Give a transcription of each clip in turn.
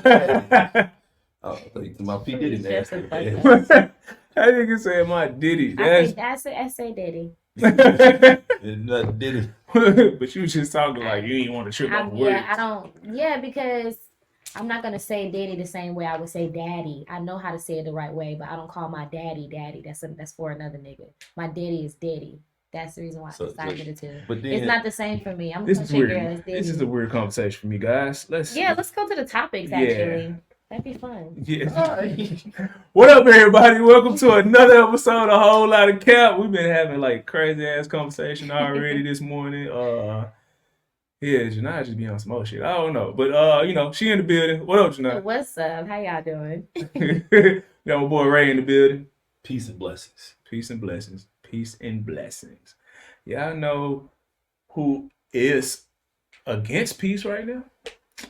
Oh, I thought you my P Diddy Just nasty. a fuck That nigga said my Diddy. That's I say Diddy. It's not Diddy. but you was just talking like you ain't want to trip over words. I don't. Yeah, because I'm not gonna say Diddy the same way I would say Daddy. I know how to say it the right way, but I don't call my daddy Daddy. That's for another nigga. My daddy is Daddy. That's the reason why I decided the two. But then, it's not the same for me. I'm a This is country weird. girl. It's This is Diddy. a weird conversation for me, guys. Let's go to the topics Yeah. actually. That'd be fun. Yeah. What up, everybody? Welcome to another episode of Whole Lot of Cap. We've been having like crazy ass conversation already this morning. Yeah, Janai just be on some old shit. I don't know, but you know, she in the building. What up, Janai? What's up? How y'all doing? Got my boy Ray in the building. peace and blessings. Peace and blessings. Peace and blessings. Y'all know who is against peace right now?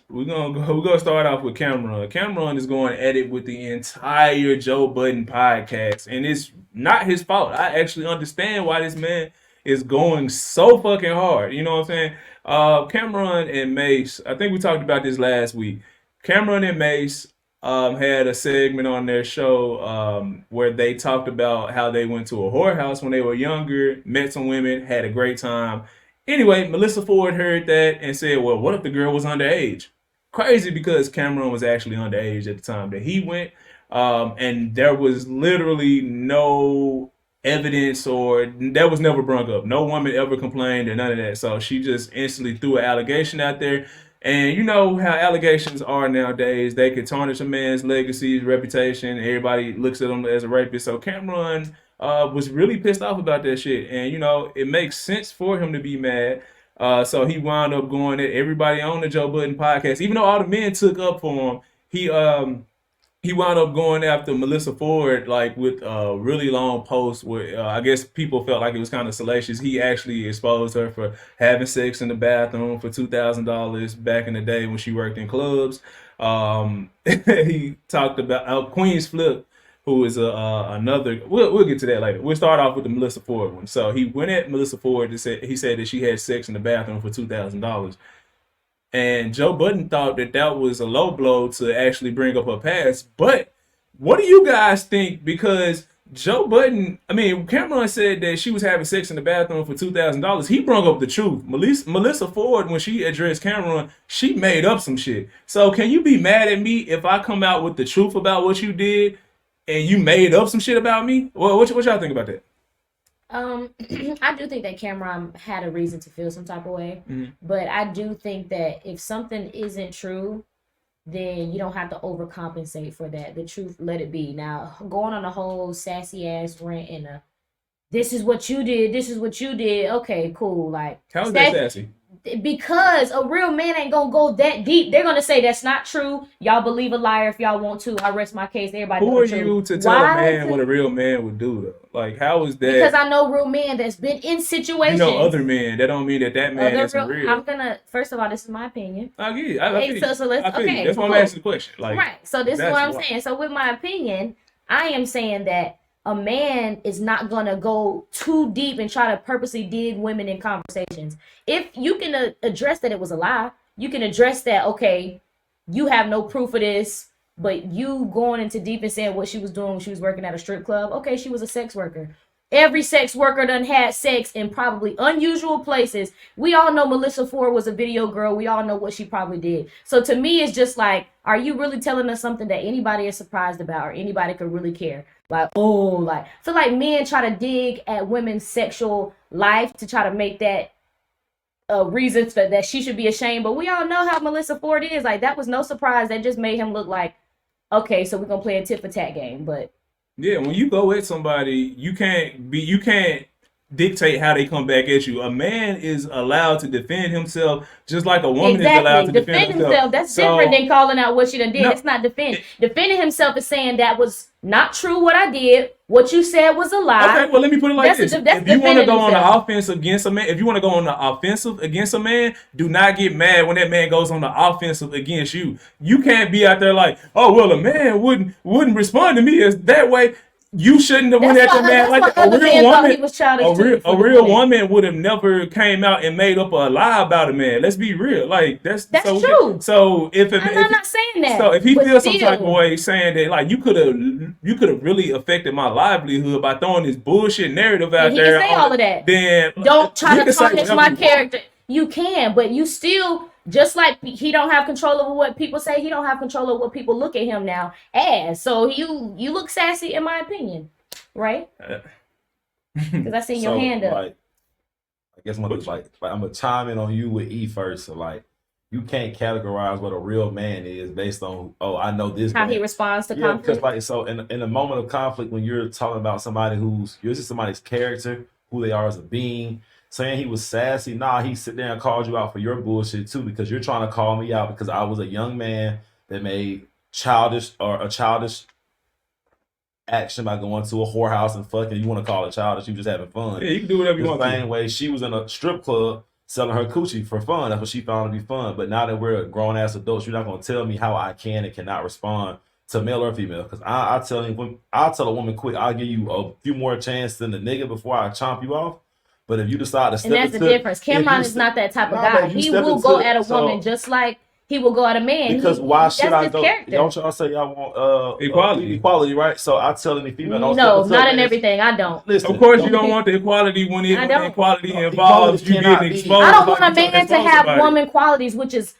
We're gonna start off with Camron. Camron is going at it with the entire Joe Budden podcast, and it's not his fault. I actually understand why this man is going so fucking hard. You know what I'm saying? Camron and Mace, I think we talked about this last week. Camron and Mace had a segment on their show where they talked about how they went to a whorehouse when they were younger, met some women, had a great time. Anyway, Melissa Ford heard that and said, well, what if the girl was underage? Crazy, because Camron was actually underage at the time that he went. And there was literally no evidence, or that was never brought up. No woman ever complained or none of that. So she just instantly threw an allegation out there. And you know how allegations are nowadays. They could tarnish a man's legacy, reputation. Everybody looks at him as a rapist. So Camron was really pissed off about that shit. And, you know, it makes sense for him to be mad. So he wound up going at everybody on the Joe Budden podcast. Even though all the men took up for him, he wound up going after Melissa Ford, like with a really long post where I guess people felt like it was kind of salacious. He actually exposed her for having sex in the bathroom for $2,000 back in the day when she worked in clubs. He talked about Queen's Flip, who is another. We'll get to that later. We'll start off with the Melissa Ford one. So he went at Melissa Ford and he said that she had sex in the bathroom for $2,000. And Joe Budden thought that was a low blow to actually bring up her past. But what do you guys think? Because Joe Budden, Cameron said that she was having sex in the bathroom for $2,000. He brought up the truth. Melissa Ford, when she addressed Cameron, she made up some shit. So can you be mad at me if I come out with the truth about what you did and you made up some shit about me? Well, what y'all think about that? I do think that Cameron had a reason to feel some type of way, but I do think that if something isn't true, then you don't have to overcompensate for that. The truth, let it be. Now, going on a whole sassy ass rant and this is what you did, this is what you did. Okay, cool. Like, how is that sassy? Because a real man ain't gonna go that deep. They're gonna say that's not true. Y'all believe a liar if y'all want to. I rest my case. Everybody. Who are you to tell a man what a real man would do though? Like, how is that? Because I know real men that's been in situations. You know other men. That don't mean that man isn't real. I'm gonna. First of all, this is my opinion. I get it. So let's. Okay. That's why I'm asking the question. Like, right. So this is what I'm saying. So with my opinion, I am saying that a man is not going to go too deep and try to purposely dig women in conversations. If you can address that it was a lie, you can address that, okay, you have no proof of this, but you going into deep and saying what she was doing when she was working at a strip club. Okay, she was a sex worker. Every sex worker done had sex in probably unusual places. We all know Melissa Ford was a video girl. We all know what she probably did. So to me, it's just like, are you really telling us something that anybody is surprised about or anybody could really care? Like, I feel like men try to dig at women's sexual life to try to make that a reason that she should be ashamed. But we all know how Melissa Ford is. Like, that was no surprise. That just made him look like, okay, so we're going to play a tit for tat game. But yeah, when you go at somebody, you can't dictate how they come back at you. A man is allowed to defend himself just like a woman is allowed to defend herself. That's different than calling out what she done did. No, it's not defending. Defending himself is saying that was not true what I did. What you said was a lie. Okay, well, let me put it like this. If you want to go on the offense against a man, if you want to go on the offensive against a man, do not get mad when that man goes on the offensive against you. You can't be out there like, oh, well, a man wouldn't respond to me as that way. you shouldn't have went That's at your why, man that's like why a other real men thought woman. he was childish A too. a real woman would have never came out and made up a lie about a man. Let's be real. Like that's true. So if I'm not saying that. so if he but feels some type of still. way saying that like you could have really affected my livelihood by throwing this bullshit narrative out He there. can say all of that. Then Don't try you to can say tarnish whatever my you want. character. You can, but you still, just like he don't have control over what people say, he don't have control over what people look at him now as. So you look sassy in my opinion, right? Because I seen your hand up. Like, I guess I'm gonna chime in on you with E first. So like, you can't categorize what a real man is based on I know this. How man. he responds to Yeah, conflict. because like so in a moment of conflict when you're talking about somebody you're just somebody's character, who they are as a being. Saying he was sassy, he sit there and called you out for your bullshit too, because you're trying to call me out because I was a young man that made childish action by going to a whorehouse and fucking. You want to call it childish? You just having fun. Yeah, you can do whatever you want. The same way she was in a strip club selling her coochie for fun. That's what she found to be fun. But now that we're grown ass adults, you're not gonna tell me how I can and cannot respond to male or female. Because I'll tell a woman quick, I'll give you a few more chances than the nigga before I chomp you off. But if you decide to step and that's the difference. Camron is not that type of guy. He will go at a woman just like he will go at a man. Because why should I go? Character. Y'all say y'all want equality, right? So I tell any female, no, not in everything. I don't. Listen, of course, you don't want the equality when equality involves you getting exposed. I don't want a man to have woman qualities, which is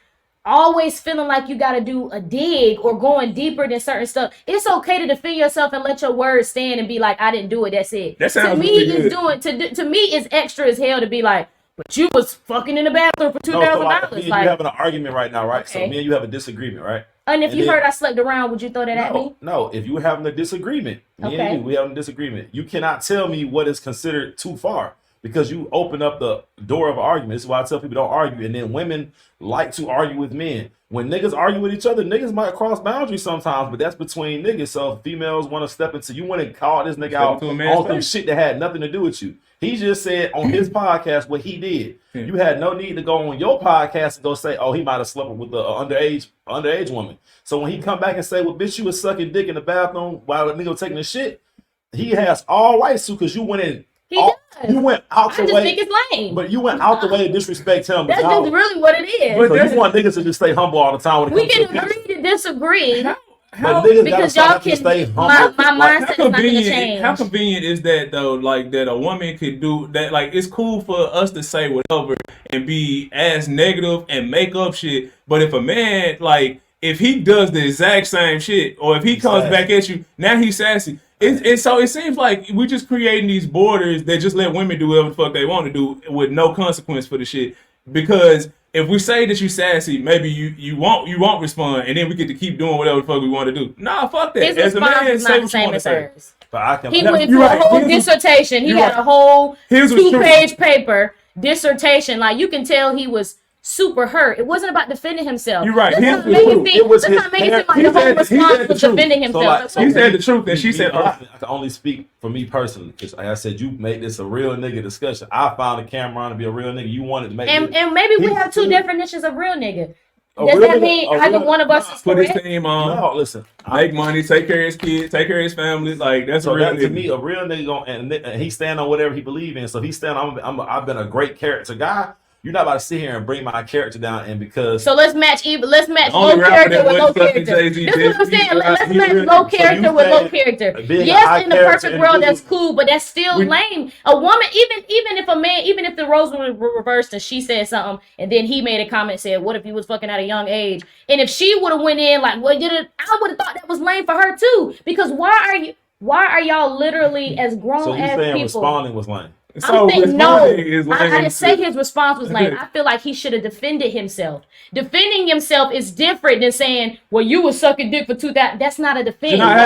always feeling like you got to do a dig or going deeper than certain stuff. It's okay to defend yourself and let your words stand and be like, I didn't do it. That's it. That sounds to me, really it's to me, it's extra as hell to be like, but you was fucking in the bathroom for $2,000. You're having an argument right now, right? Okay. So me and you have a disagreement, right? And if you heard I slept around, would you throw that at me? No, if you were having a disagreement, me and you, we having a disagreement. You cannot tell me what is considered too far. Because you open up the door of argument. This is why I tell people don't argue. And then women like to argue with men. When niggas argue with each other, niggas might cross boundaries sometimes, but that's between niggas. So if females want to step into, you want to call this nigga out on some shit that had nothing to do with you. He just said on his podcast what he did. You had no need to go on your podcast and go say, oh, he might have slept with the underage woman. So when he come back and say, well, bitch, you was sucking dick in the bathroom while the nigga was taking a shit, he has all rights to, because you went in. You went out the way. I just think it's lame. But you went out the way to disrespect him. That's just really what it is. But so you want niggas to just stay humble all the time. When we can agree to disagree. Because y'all can stay humble. My mindset is not going to change. How convenient is that though? Like that a woman could do that. Like it's cool for us to say whatever and be as negative and make up shit. But if a man, like, if he does the exact same shit, or if he comes back at you, now he's sassy. So it seems like we're just creating these borders that just let women do whatever the fuck they want to do with no consequence for the shit. Because if we say that you sassy, maybe you won't respond, and then we get to keep doing whatever the fuck we want to do. Nah, fuck that. His response is not the same as hers. He went through a whole dissertation. He had a whole 2-page paper dissertation. Like, you can tell he was super hurt. It wasn't about defending himself. You're right. Let's not make it seem like the whole response was defending himself. So he said the truth, and she said, I can only speak for me personally, because like I said, you made this a real nigga discussion. I found a Camron to be a real nigga. You wanted to make it. And maybe we have two definitions of real nigga. Does that mean either one of us is put correct? his team on? No, listen. Make money, take care of his kids, take care of his family. Like, that's a real nigga. To me, a real nigga and he stand on whatever he believe in. So he stand. I've been a great character guy. You're not about to sit here and bring my character down, and because so let's match low character with low character. This is what I'm saying. Let's match low character with low character. Yes, in the perfect world, that's cool, but that's still lame. A woman, even if the roles were reversed and she said something, and then he made a comment, said, "What if you was fucking at a young age?" And if she would have went in like, "Well, I would have thought that was lame for her too." Because why are y'all literally as grown so you as saying people? Responding was lame. So I didn't say his response was lame. I feel like he should have defended himself. Defending himself is different than saying, "Well, you was sucking dick for 2,000." That's not a defense. Janaya,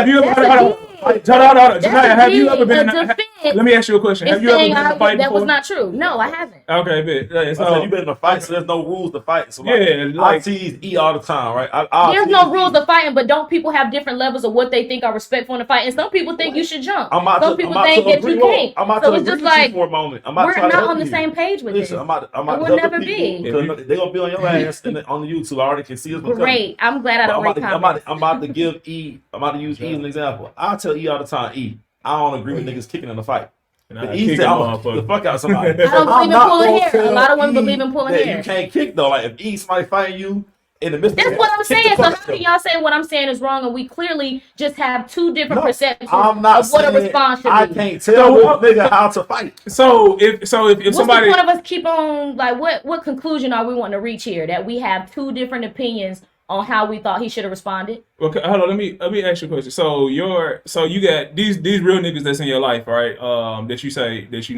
have you ever been? Let me ask you a question. Have you ever been in a fight that before? was not true. No, I haven't. Okay, but so you've been in a fight, so there's no rules to fight. So I tease E all the time, right? There's no rules to fighting, but don't people have different levels of what they think are respectful in a fight? And some people think you should jump. Some people think that you can't. So it's just like for a moment. we're not on the same page with this. I'm about we'll never be. Because they're gonna be on your ass on the YouTube. I already can see us. Great. I'm glad I don't read comments. I'm about to give E. I'm about to use E as an example. I tell E all the time, E, I don't agree with niggas kicking in the fight. And But I E kick said, a I'm gonna motherfucker. the fuck out somebody. I don't believe in pulling hair. A lot of women believe in pulling hair. You can't kick though. Like if E somebody fighting you in the midst That's of what I'm kick saying. the So fuck how out. can y'all say what I'm saying is wrong, and we clearly just have two different No, perceptions I'm not of what a saying response should I be? can't tell this nigga how to fight. So if What's somebody, the point of us keep on like what conclusion are we wanting to reach here? That we have two different opinions on how we thought he should have responded? okay, hold on, let me ask you a question. So you got these real niggas that's in your life, right? That you say that you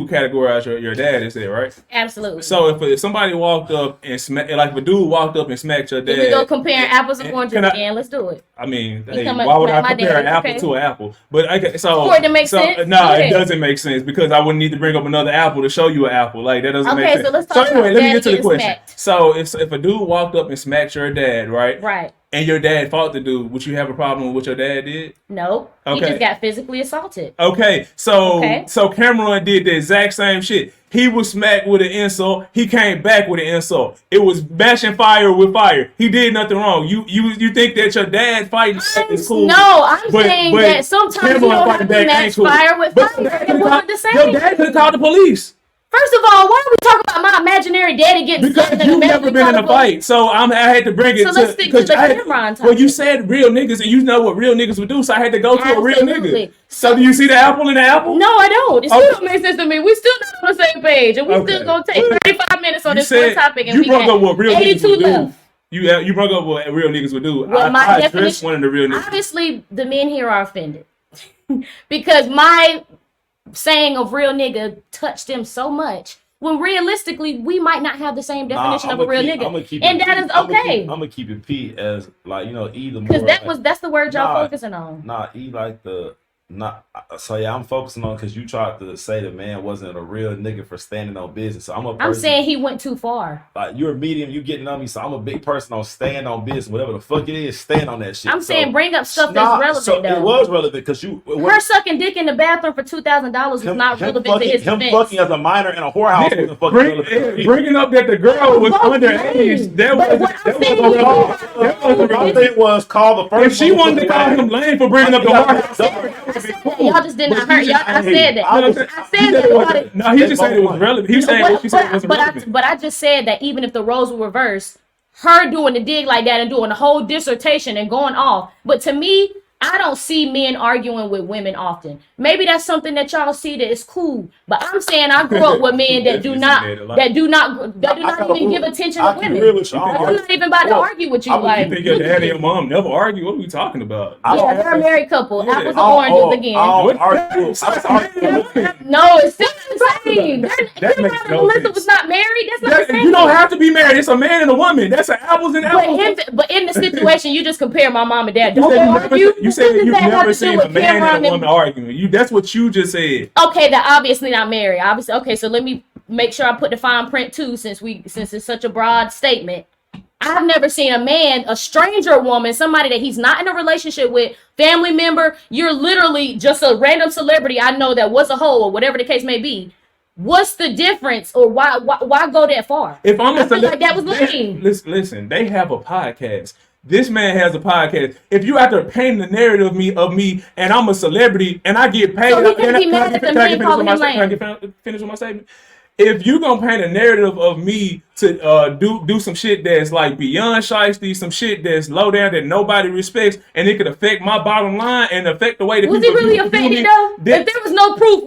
would categorize your dad as that, right? Absolutely. So if somebody walked up and like if a dude walked up and smacked your dad, Can we go comparing apples and oranges can I- again? Let's do it. I mean, You hey, come up why would smack I my compare dad, an apple okay. to an apple? But okay, so For it to make sense? No, Go it ahead. doesn't make sense because I wouldn't need to bring up another apple to show you an apple. Like that doesn't make Okay, sense. so let's talk anyway, about let me daddy get to the getting question. smacked. So if a dude walked up and smacked your dad, right? Right. And your dad fought the dude, would you have a problem with what your dad did? Nope. He Okay. just got physically assaulted. Okay, so Okay. Cameron did the exact same shit. He was smacked with an insult. He came back with an insult. It was bashing fire with fire. He did nothing wrong. You think that your dad fighting is cool? No, I'm saying that sometimes you Cameron don't have fighting to back match ain't cool. fire with But fire. your dad It could've wasn't called- the same. Your dad could have called the police. First of all, why are we talking about my imaginary daddy getting Because slapped and you've never imaginary been in a called the police? fight, so I had to bring it So to. let's stick to because the I had- Cameron Well, you topic. said real niggas, and you know what real niggas would do, so I had to go to a real nigga. Absolutely. So do you see the apple in the apple? No, I don't. It still Okay. don't make sense to me. We still not on the same page, and we Okay. still gonna take 35 minutes on You this one said topic, and you we brought got up what real niggas 82 would do. left. You brought up what real niggas would do. Well, my I addressed definition- one of the real niggas. Obviously, the men here are offended because my saying of real nigga touched them so much. When realistically, we might not have the same definition of a real nigga, and that is okay. I'm gonna keep it P as like either Because more. that's the word y'all Nah. focusing on. Nah, E like the not. So yeah, I'm focusing on because you tried to say the man wasn't a real nigga for standing on business. So I'm a person, I'm saying he went too far. like you're a medium, you getting on me. So I'm a big person on stand on business, whatever the fuck it is, stand on that shit. I'm So, saying bring up stuff nah, that's relevant so though. it was relevant because you Her sucking dick in the bathroom for $2,000 was not relevant to his him defense. fucking as a minor in a whorehouse Yeah, wasn't fucking relevant. bringing up that the girl was underage. That But was what I'm that saying was is- that wasn't My relevant. thing was call the first. If she wanted to call him lame for bringing up the whorehouse, Y'all just did not hurt. Y'all, I said that. I said that. about it. No, he just said it was relevant. He said what she said wasn't relevant. But I just said that even if the roles were reversed, her doing the dig like that and doing the whole dissertation and going off. But to me, I don't see men arguing with women often. Maybe that's something that y'all see that is cool. But I'm saying I grew up with men that do not even give attention to women. I'm not even about to argue with you. Like, You think your dad and your mom never argue? What are we talking about? yeah, they're a married couple. Yeah. Apples and oranges again. No, it's still the same. That makes no Melissa sense. was not married. That's not the same. You don't have to be married. It's a man and a woman. That's an apples and apples. But in the situation, you just compare my mom and dad. You Don't said they you argue? never, you said What does you've that have never to do seen with a man Cameron and a woman arguing. That's what you just said. Okay, they're obviously not married. Obviously, okay. So let me make sure I put the fine print too, since it's such a broad statement. I've never seen a man, a stranger woman, somebody that he's not in a relationship with, family member. You're literally just a random celebrity I know that was a hoe or whatever the case may be. What's the difference, or why go that far? If I'm I feel like that was lame. Listen, they have a podcast. This man has a podcast. If you have to paint the narrative of me, and I'm a celebrity, and I get paid, So he can be mad at the man calling him lame. Can I finish with my statement? If you gonna paint a narrative of me to do some shit that's like beyond shiesty, some shit that's low down that nobody respects, and it could affect my bottom line and affect the way that Was he people really view affected me, though? then- If there was no proof,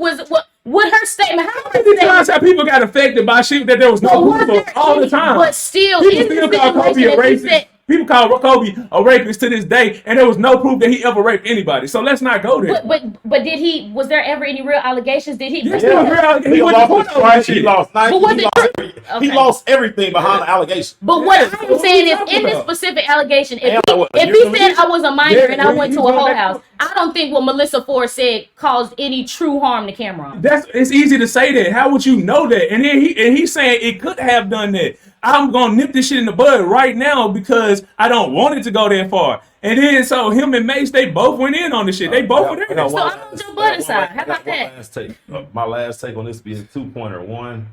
what her statement? How How many times have people got affected by shit that there was no was proof there of all the any- time? But still, People in the still call Kobe a situation, if he racist. said- People call Kobe a rapist to this day, and there was no proof that he ever raped anybody. So let's not go there. But did he? Was there ever any real allegations? Did he? Yes, there was real- he went to court over that shit. He lost 90. But was He lost everything behind the allegation. But what Yeah, I'm what saying you is, talking in this about? specific allegation, if Yeah, what, he you're said I was a minor and I Yeah, went you to a going whole back- house, I don't think what Melissa Ford said caused any true harm to Cameron. It's easy to say that. How would you know that? And then he's saying it could have done that. I'm gonna nip this shit in the bud right now because I don't want it to go that far. And then so him and Mace, they both went in on the shit. They both were there. So I'm on Joe Budden side. How about that? My last take on this being 2.1. One,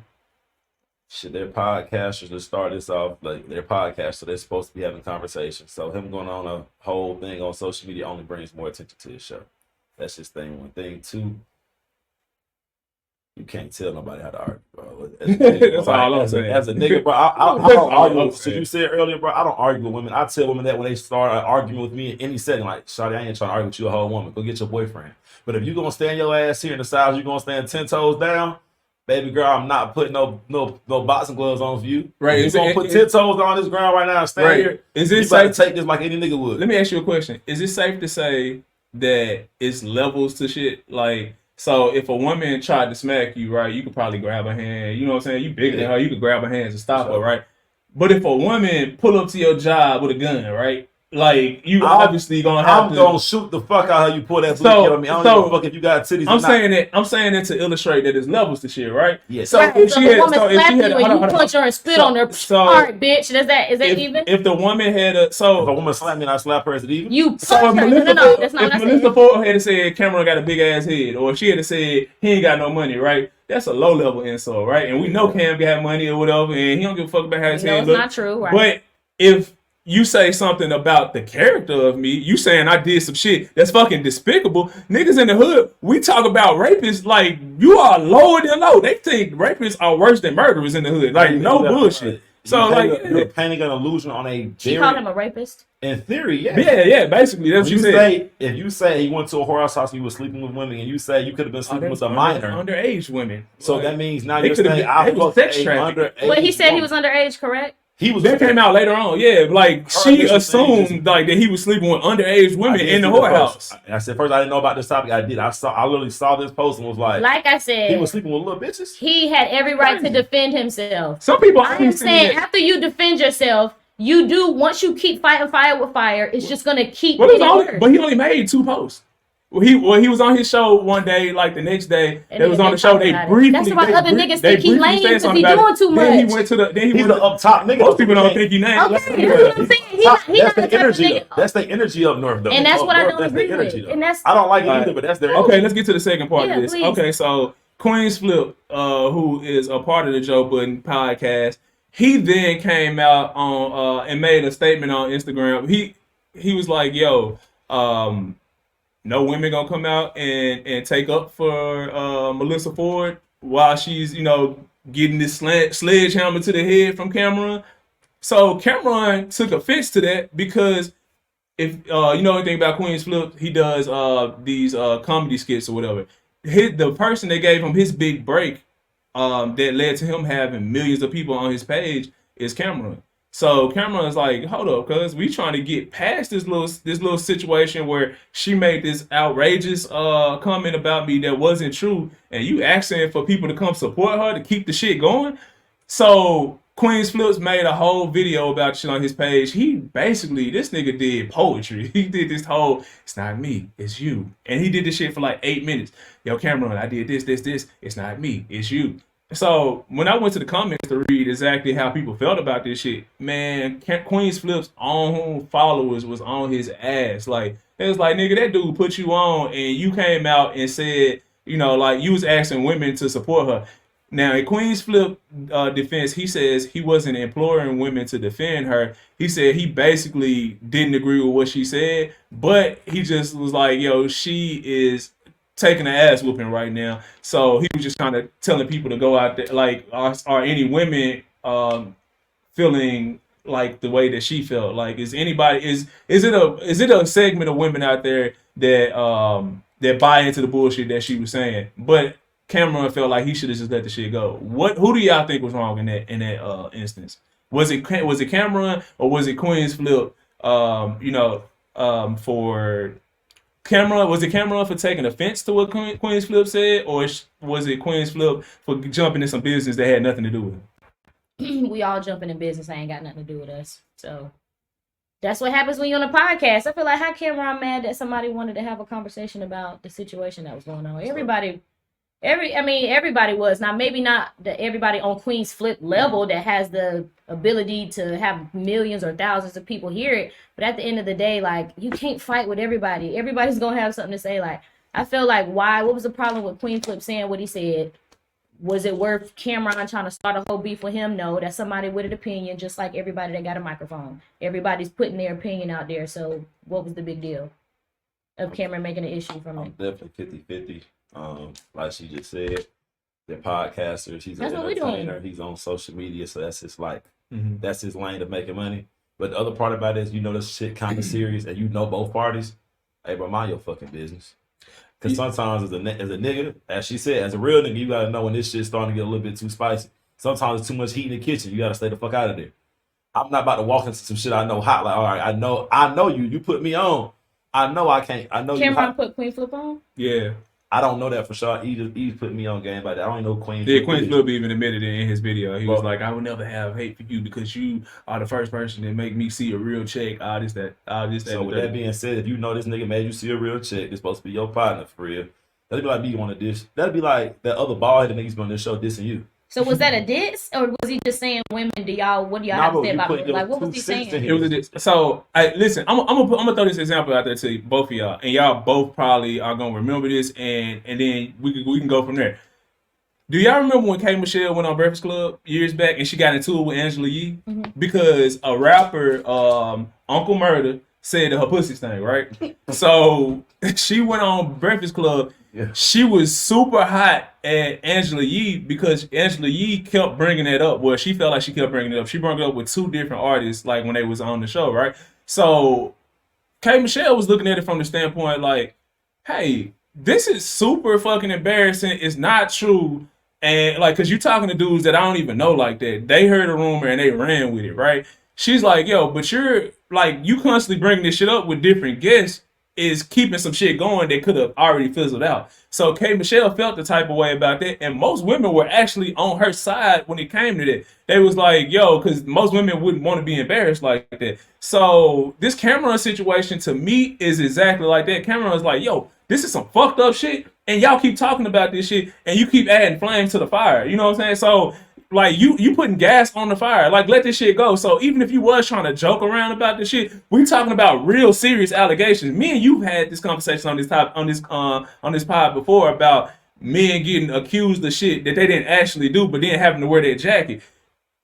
shit, they're podcasters to start this off. Like they're podcasters, so they're supposed to be having conversations. So him going on a whole thing on social media only brings more attention to his show. That's just thing one. Thing two, you can't tell nobody how to argue, bro. That's all I'm saying. As a nigga, bro, I That's don't all argue. I'm So saying. you said earlier, bro, I don't argue with women. I tell women that when they start arguing with me in any setting, like, shawty, I ain't trying to argue with you, a whole woman. Go get your boyfriend. But if you gonna stand your ass here in the size, you gonna stand 10 toes down, baby girl, I'm not putting no boxing gloves on for you. Right. If you gonna put 10 toes on this ground right now and stand here, Is you it better safe? take this like any nigga would. Let me ask you a question. Is it safe to say that it's levels to shit? Like, so if a woman tried to smack you, right, you could probably grab her hand. You know what I'm saying? You bigger than her, you could grab her hands and stop her, right? But if a woman pull up to your job with a gun, right? Like, you obviously gonna have to. I'm gonna shoot the fuck out of you. Pull that booty on me. I don't give a fuck if you got titties. I'm saying that to illustrate that there's levels to shit, right? Yes. So if she had, you punch her and spit on her. All right, bitch. Is that even? If the woman had if a woman slapped me and I slap her, is it even? You punch her. No, that's not what I said. Melissa Ford had said Cameron got a big ass head, or if she had said he ain't got no money, right? That's a low level insult, right? And we know Cam got money or whatever, and he don't give a fuck about how his head look. It's not true, right? But if you say something about the character of me, you saying I did some shit that's fucking despicable. Niggas in the hood, we talk about rapists like you are lower than low. They think rapists are worse than murderers in the hood. Like, no bullshit. So you're painting an illusion on a. She called him a rapist. In theory, yeah. Yeah, basically that's what you said. If you say he went to a whorehouse house, he was sleeping with women, and you say you could have been sleeping with a minor, underage women. So that means now you're saying I was sex trafficking. But he said he was underage, correct? That came out later on, yeah. Like, she assumed like that he was sleeping with underage women in the whorehouse. I said first I didn't know about this topic. I literally saw this post and was like I said, he was sleeping with little bitches. He had every right to defend himself. Some people, I'm saying, after you defend yourself, you do. Once you keep fighting fire with fire, it's just gonna keep. But he only made 2 posts. Well, he was on his show one day, like the next day, they was on the show. They briefly. That's why other niggas think he lame because he doing too much. Then he went to the. Then he He's went the up top nigga. Most people don't think he named. Okay, that's what I'm saying. That's the energy. That's the energy up north, though. And that's what I don't agree with. And that's I don't like it either, but that's their. Okay, let's get to the second part of this. Please. Okay, so Queen's Flip, who is a part of the Joe Budden podcast, he then came out on and made a statement on Instagram. He was like, "Yo, no women gonna come out and take up for Melissa Ford while she's getting this sledgehammer to the head from Cameron." So Cameron took offense to that because if you know anything about Queen's Flip, he does these comedy skits or whatever. The person that gave him his big break that led to him having millions of people on his page is Cameron. So Cameron's like, hold up, cuz we trying to get past this little situation where she made this outrageous comment about me that wasn't true, and you asking for people to come support her to keep the shit going. So Queen's Flips made a whole video about shit on his page. He basically, this nigga did poetry. He did this whole, it's not me, it's you. And he did this shit for like 8 minutes. Yo, Cameron, I did this. It's not me, it's you. So when I went to the comments to read exactly how people felt about this shit, man, Queen's Flip's own followers was on his ass. Like, it was like, nigga, that dude put you on and you came out and said, like you was asking women to support her. Now, in Queen's Flip defense, he says he wasn't imploring women to defend her. He said he basically didn't agree with what she said, but he just was like, yo, she is taking an ass whooping right now. So he was just kind of telling people to go out there, like, are any women feeling like the way that she felt? Like, is it a segment of women out there that buy into the bullshit that she was saying? But Cameron felt like he should have just let the shit go. Who do y'all think was wrong in that instance? Was it Cameron or was it Queen's Flip? For Cameron, was it Cameron for taking offense to what Queen's Flip said, or was it Queen's Flip for jumping in some business that had nothing to do with it? We all jumping in business that ain't got nothing to do with us. So that's what happens when you're on a podcast. I feel like how Cameron mad that somebody wanted to have a conversation about the situation that was going on. Everybody was. Now, maybe not everybody on Queen's Flip level that has the ability to have millions or thousands of people hear it. But at the end of the day, like, you can't fight with everybody. Everybody's going to have something to say. Like, I feel like what was the problem with Queen Flip saying what he said? Was it worth Cameron trying to start a whole beef with him? No, that's somebody with an opinion, just like everybody that got a microphone. Everybody's putting their opinion out there. So what was the big deal? of Cameron making an issue from I'm it? definitely 50-50. Like she just said, they're podcasters. He's an That's what we entertainer. doing. He's on social media, so that's his like Mm-hmm. that's his lane of making money. But the other part about it is, this shit kind of serious, and both parties. Hey, bro, mind your fucking business. Because sometimes as a nigga, as she said, as a real nigga, you gotta know when this shit's starting to get a little bit too spicy. Sometimes it's too much heat in the kitchen. You gotta stay the fuck out of there. I'm not about to walk into some shit I know hot. Like, all right, I know you. You put me on. I know I can't. I know Cameron you. put Queen Flip on? Yeah. I don't know that for sure. Eve put me on game like that. I don't even know Queen. Yeah, Queen Flip even admitted it in his video. He was Bro. like, I would never have hate for you because you are the first person that make me see a real check. All this, that. So with that being said, if you know this nigga made you see a real check, it's supposed to be your partner for real. That'd be like me you want to diss. That'd be like that other bald-headed niggas on this show dissing you. So was that a diss, or was he just saying, women, what do y'all have to say about it? Like, what was he saying? It was a diss. So, listen, I'm gonna throw this example out there to both of y'all, and y'all both probably are gonna remember this, and then we can go from there. Do y'all remember when K Michelle went on Breakfast Club years back and she got into it with Angela Yee? Mm-hmm. Because a rapper, Uncle Murder, said that her pussy stank, right? So she went on Breakfast Club. Yeah. She was super hot at Angela Yee because Angela Yee kept bringing it up. Well, she felt like she kept bringing it up. She brought it up with two different artists, like when they was on the show, right? So K Michelle was looking at it from the standpoint like, hey, this is super fucking embarrassing. It's not true. And like, cause you talking to dudes that I don't even know like that. They heard a rumor and they ran with it, right? She's like, yo, but you're like, you constantly bringing this shit up with different guests is keeping some shit going that could have already fizzled out. So K Michelle felt the type of way about that, and most women were actually on her side when it came to that. They was like, yo, because most women wouldn't want to be embarrassed like that. So this Cameron situation to me is exactly like that. Cameron's like, yo, this is some fucked up shit, and y'all keep talking about this shit, and you keep adding flames to the fire. You know what I'm saying? So like you putting gas on the fire. Like, let this shit go. So even if you was trying to joke around about this shit, we talking about real serious allegations. Me and you've had this conversation on this pod before about men getting accused of shit that they didn't actually do, but then having to wear their jacket.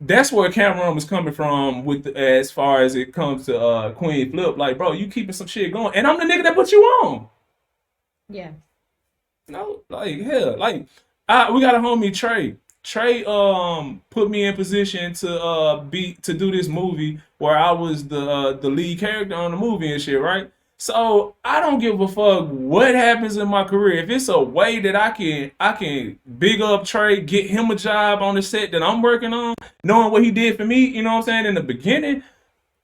That's where Cameron was coming from with as far as it comes to Queen Flip. Like, bro, you keeping some shit going, and I'm the nigga that put you on. Yeah. No, like hell, like we got a homie Trey. Trey put me in position to do this movie where I was the lead character on the movie and shit, right? So I don't give a fuck what happens in my career. If it's a way that I can big up Trey, get him a job on the set that I'm working on, knowing what he did for me, you know what I'm saying, in the beginning,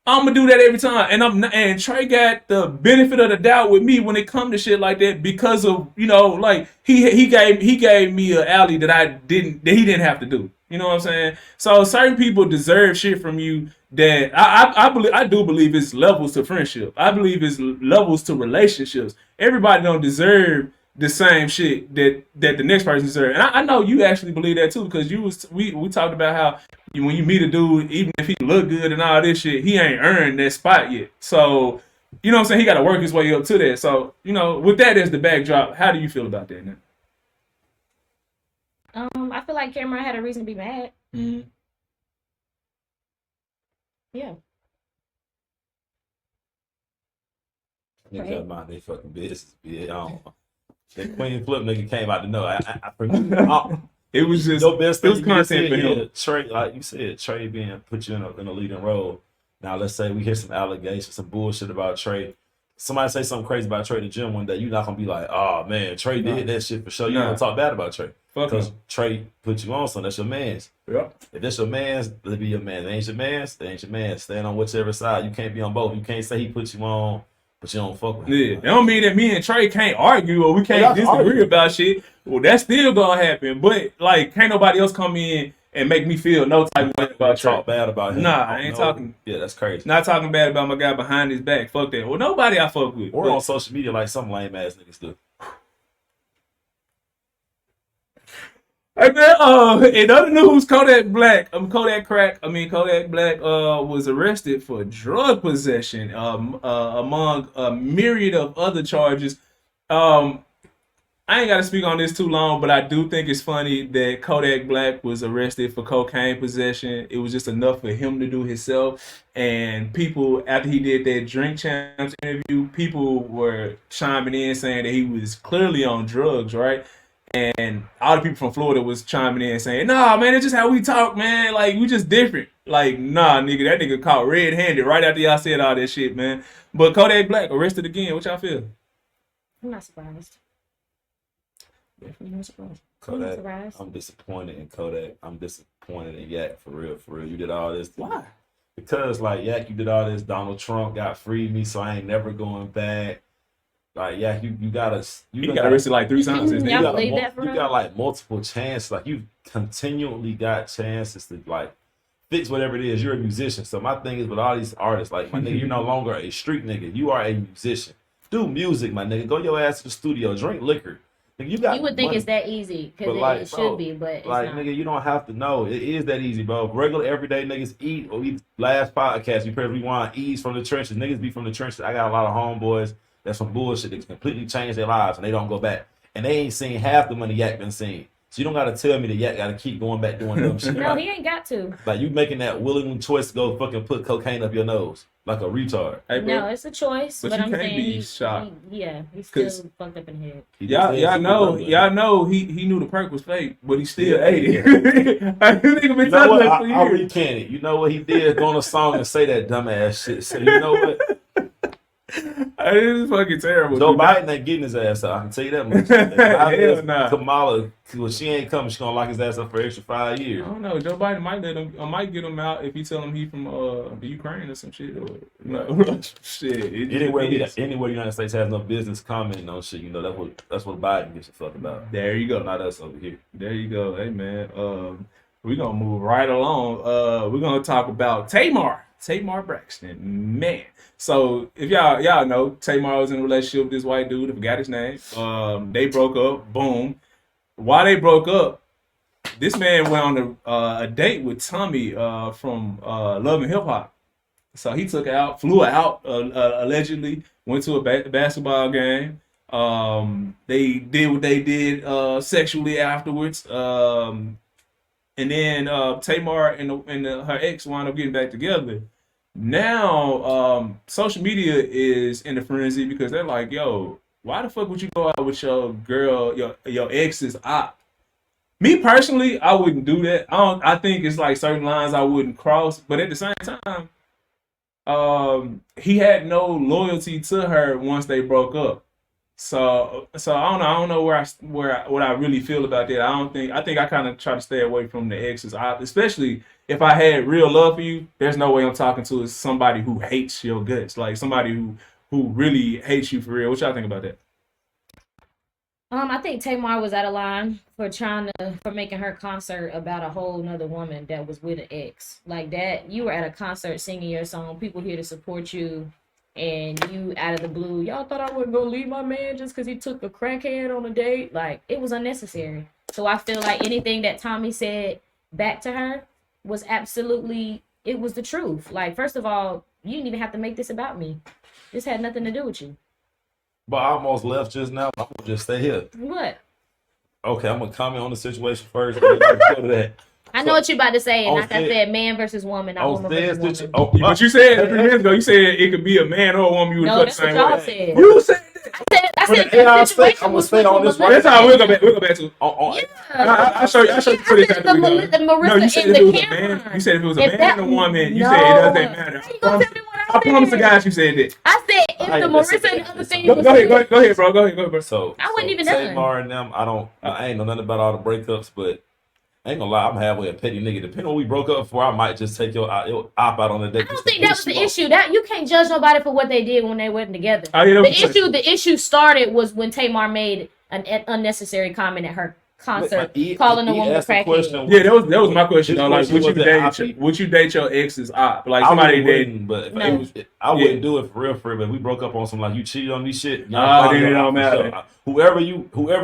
I'm gonna do that every time. And Trey got the benefit of the doubt with me when it come to shit like that because of, like he gave me an alley that he didn't have to do. You know what I'm saying? So certain people deserve shit from you that I do believe it's levels to friendship. I believe it's levels to relationships. Everybody don't deserve the same shit that the next person deserves. And I know you actually believe that too, because we talked about how when you meet a dude, even if he look good and all this shit, he ain't earned that spot yet. So, you know what I'm saying? He got to work his way up to that. So, with that as the backdrop, how do you feel about that now? I feel like Cameron had a reason to be mad. Mm-hmm. Yeah. Niggas got mind they fucking business. Yeah, that Queen Flip nigga came out to know. It was just your best thing. It was content for him. Trey, like you said, Trey being put you in a leading role. Now let's say we hear some allegations, some bullshit about Trey. Somebody say something crazy about Trey in the gym one day. You're not gonna be like, oh man, Trey did that shit for sure. You don't talk bad about Trey because Trey put you on, so that's your man's. Yeah. If that's your man's, let be your man. If it ain't your man's, it ain't your man's. Stand on whichever side. You can't be on both. You can't say he put you on, but you don't fuck with him. Yeah, that don't mean that me and Trey can't argue or we can't disagree about shit. Well, that's still gonna happen. But like, can't nobody else come in and make me feel no type of way about Trey. Talk bad about him. Nah, I ain't talking. Yeah, that's crazy. Not talking bad about my guy behind his back. Fuck that. Well, nobody I fuck with. Or on social media like some lame ass niggas do. And then, in other news, Kodak Black was arrested for drug possession, among a myriad of other charges. I ain't got to speak on this too long, but I do think it's funny that Kodak Black was arrested for cocaine possession. It was just enough for him to do himself. And people, after he did that Drink Champs interview, people were chiming in saying that he was clearly on drugs, right? And all the people from Florida was chiming in saying, nah, man, it's just how we talk, man. Like, we just different. Like, nah, nigga, that nigga caught red-handed right after y'all said all that shit, man. But Kodak Black arrested again. What y'all feel? I'm not surprised. Definitely not surprised. Kodak, I'm disappointed in Kodak. I'm disappointed in Yak, for real, for real. You did all this. Why? Because, like, Yak, you did all this. Donald Trump got freed me, so I ain't never going back. Like, yeah, you gotta. He got arrested like 3 times. Y'all believe that for you real? got like multiple chances. Like, you continually got chances to like fix whatever it is. You're a musician. So my thing is with all these artists, like, my nigga, you're no longer a street nigga. You are a musician. Do music, my nigga. Go your ass to the studio. Drink liquor. Nigga, you would think money. it's that easy because it should be, but it's like, not. nigga, you don't have to know. It is that easy, bro. Regular everyday niggas eat or eat. Last podcast, you press rewind. Ease from the trenches. Niggas be from the trenches. I got a lot of homeboys that's some bullshit that completely changed their lives and they don't go back. And they ain't seen half the money Yak been seen. So you don't gotta tell me that Yak gotta keep going back doing dumb shit. No, like, he ain't got to. like, you making that willing choice to go fucking put cocaine up your nose like a retard. Hey, bro, No, it's a choice, but but you I'm can't saying be shocked. he's still fucked up in the head. Y'all know he knew the perk was fake, but he still ate it. I think been You know telling what? us for I'll years. recant it. You know what he did? Go on a song and say that dumbass shit. So you know what? It is fucking terrible. Joe Biden ain't getting his ass out. I can tell you that much. Hell nah. Kamala, well, she ain't coming. She gonna lock his ass up for extra 5 years. I don't know. Joe Biden might get him out if he tell him he from the Ukraine or some shit. Or, no, shit. Anywhere the United States has no business commenting on shit, you know that's what Biden gives a fuck about. There you go. Not us over here. There you go. Hey man, we're gonna move right along. We're gonna talk about Tamar Braxton, man. So if y'all know, Tamar was in a relationship with this white dude. I forgot his name. They broke up. Boom. While they broke up, this man went on a date with Tommy from Love and Hip Hop. So he took her out, flew her out allegedly, went to a basketball game. They did what they did sexually afterwards. And then Tamar and her ex wound up getting back together. Now, social media is in a frenzy because they're like, yo, why the fuck would you go out with your girl, your ex's op? Me personally, I wouldn't do that. I think it's like certain lines I wouldn't cross, but at the same time, he had no loyalty to her once they broke up. So I don't know what I really feel about that. I think I kind of try to stay away from the exes, especially if I had real love for you. There's no way I'm talking to somebody who hates your guts, like somebody who really hates you for real. What y'all think about that? I think Tamar was out of line for making her concert about a whole nother woman that was with an ex. Like that, you were at a concert singing your song, people here to support you, and you out of the blue, y'all thought I wasn't gonna leave my man just because he took a crackhead on a date. Like, it was unnecessary. So I feel like anything that Tommy said back to her was it was the truth. Like, first of all, you didn't even have to make this about me. This had nothing to do with you. But I almost left just now. I'm gonna just stay here. What? Okay, I'm gonna comment on the situation first. And then go to that. I know what you're about to say, and like I said- said, man versus woman, not woman versus woman. But you said 3 minutes ago, you said it could be a man or a woman. You would No, cut the that's what same y'all way. said. You said that. I said And I'll the situation I'm gonna was stay with on this Melissa. right That's how we'll go back to it. Yeah. I'll show you pretty I said the after we go. Marissa No, you said and if it the was a man. Cameron. You said if it was a If man that- and a woman, you No. said it doesn't matter. How you gonna tell me what I promise the guys you said that. I said if Hey, the listen, Marissa and the other thing Go was ahead, bro. Go ahead, bro. So I wasn't even Tamar and them, I ain't know nothing about all the breakups, but I ain't gonna lie, I'm halfway a petty nigga. Depending on what we broke up for, I might just take your op out on the date. I don't think that was the issue. That you can't judge nobody for what they did when they weren't together. Oh, yeah, The issue started was when Tamar made an unnecessary comment at her concert, calling a woman a crackhead. Yeah, that was my question. His Though. Like, question would you date your ex's op? Like I somebody wouldn't, but if I Yeah. wouldn't do it for real. But if we broke up on some like you cheated on me shit, then it don't matter. Whoever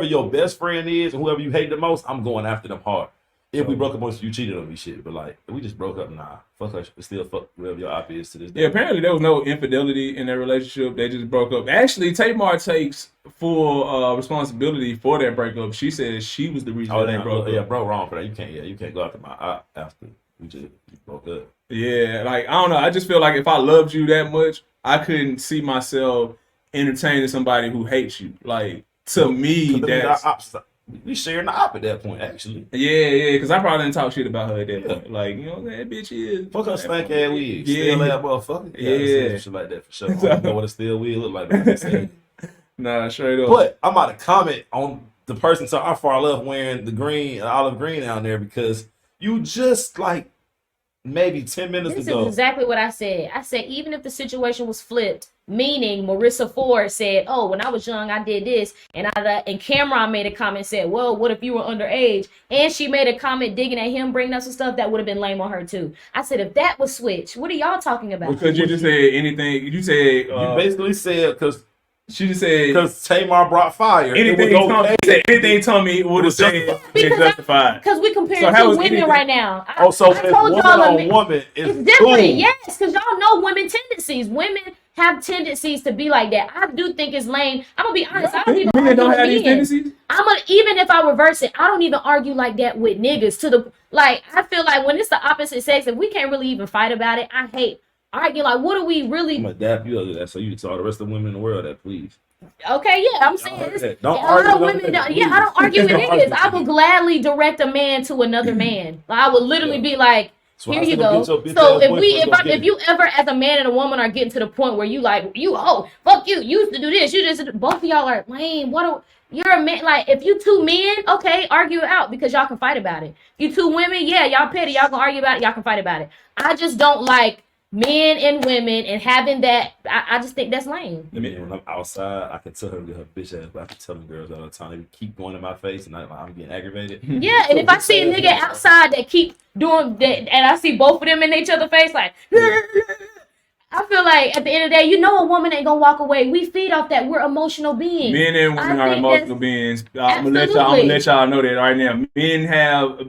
your best friend is and whoever you hate the most, I'm going after them hard. If we broke up, you cheated on me, shit. But like, if we just broke up, nah. Fuck her. Still fuck whoever your op is to this day. Yeah, apparently there was no infidelity in their relationship. They just broke up. Actually, Tamar takes full responsibility for that breakup. She says she was the reason they broke up. Yeah, bro, wrong for that. You can't go after my op after we just broke up. Yeah, like, I don't know. I just feel like if I loved you that much, I couldn't see myself entertaining somebody who hates you. Like, to me, that's... We sharing the op at that point, actually. Yeah, because I probably didn't talk shit about her at that point. Like, you know, that bitch is... Fuck her stank ass wig. Yeah. Still that motherfucker. Yeah. Shit like that for sure. I don't know what a still wig look like. But nah, straight up. But I'm about to comment on the person so I far left wearing the olive green down there because you just like maybe 10 minutes ago. This is exactly what I said. I said, even if the situation was flipped, meaning Marissa Ford said, oh, when I was young, I did this. And Camron made a comment and said, well, what if you were underage? And she made a comment digging at him, bringing up some stuff that would have been lame on her too. I said, if that was switched, what are y'all talking about? Because you just said anything. You said... you basically said, because... She just said... Because Tamar brought fire. Anything Tommy would have said is justified. Because we comparing two women right now. I told y'all woman it's different. Cool. Yes, because y'all know women tendencies. Women have tendencies to be like that. I do think it's lame. I'm going to be honest. I don't even argue don't have these tendencies? Even if I reverse it, I don't even argue like that with niggas. I feel like when it's the opposite sex, if we can't really even fight about it, I hate arguing. Like, what are we really... I'm going to dap you under that so you can tell the rest of the women in the world that, please. Okay, yeah, I'm saying a lot of women I don't argue with niggas. I would gladly direct a man to another man. Like, I would literally be like, here you go. So if you ever as a man and a woman are getting to the point where you like, fuck you used to do this, you just, both of y'all are lame. You're a man. Like, if you two men, okay, argue it out because y'all can fight about it. If you two women, yeah, y'all petty, y'all can argue about it, y'all can fight about it. I just don't like men and women and having that. I just think that's lame. When I'm outside, I can tell her to her bitch ass, but I can tell them girls all the time. They keep going in my face and I'm getting aggravated. Yeah, and if I see a nigga outside that keep doing that and I see both of them in each other's face, like, I feel like at the end of the day, a woman ain't gonna walk away. We feed off that. We're emotional beings. Men and women are emotional beings. I'm gonna let y'all know that right now.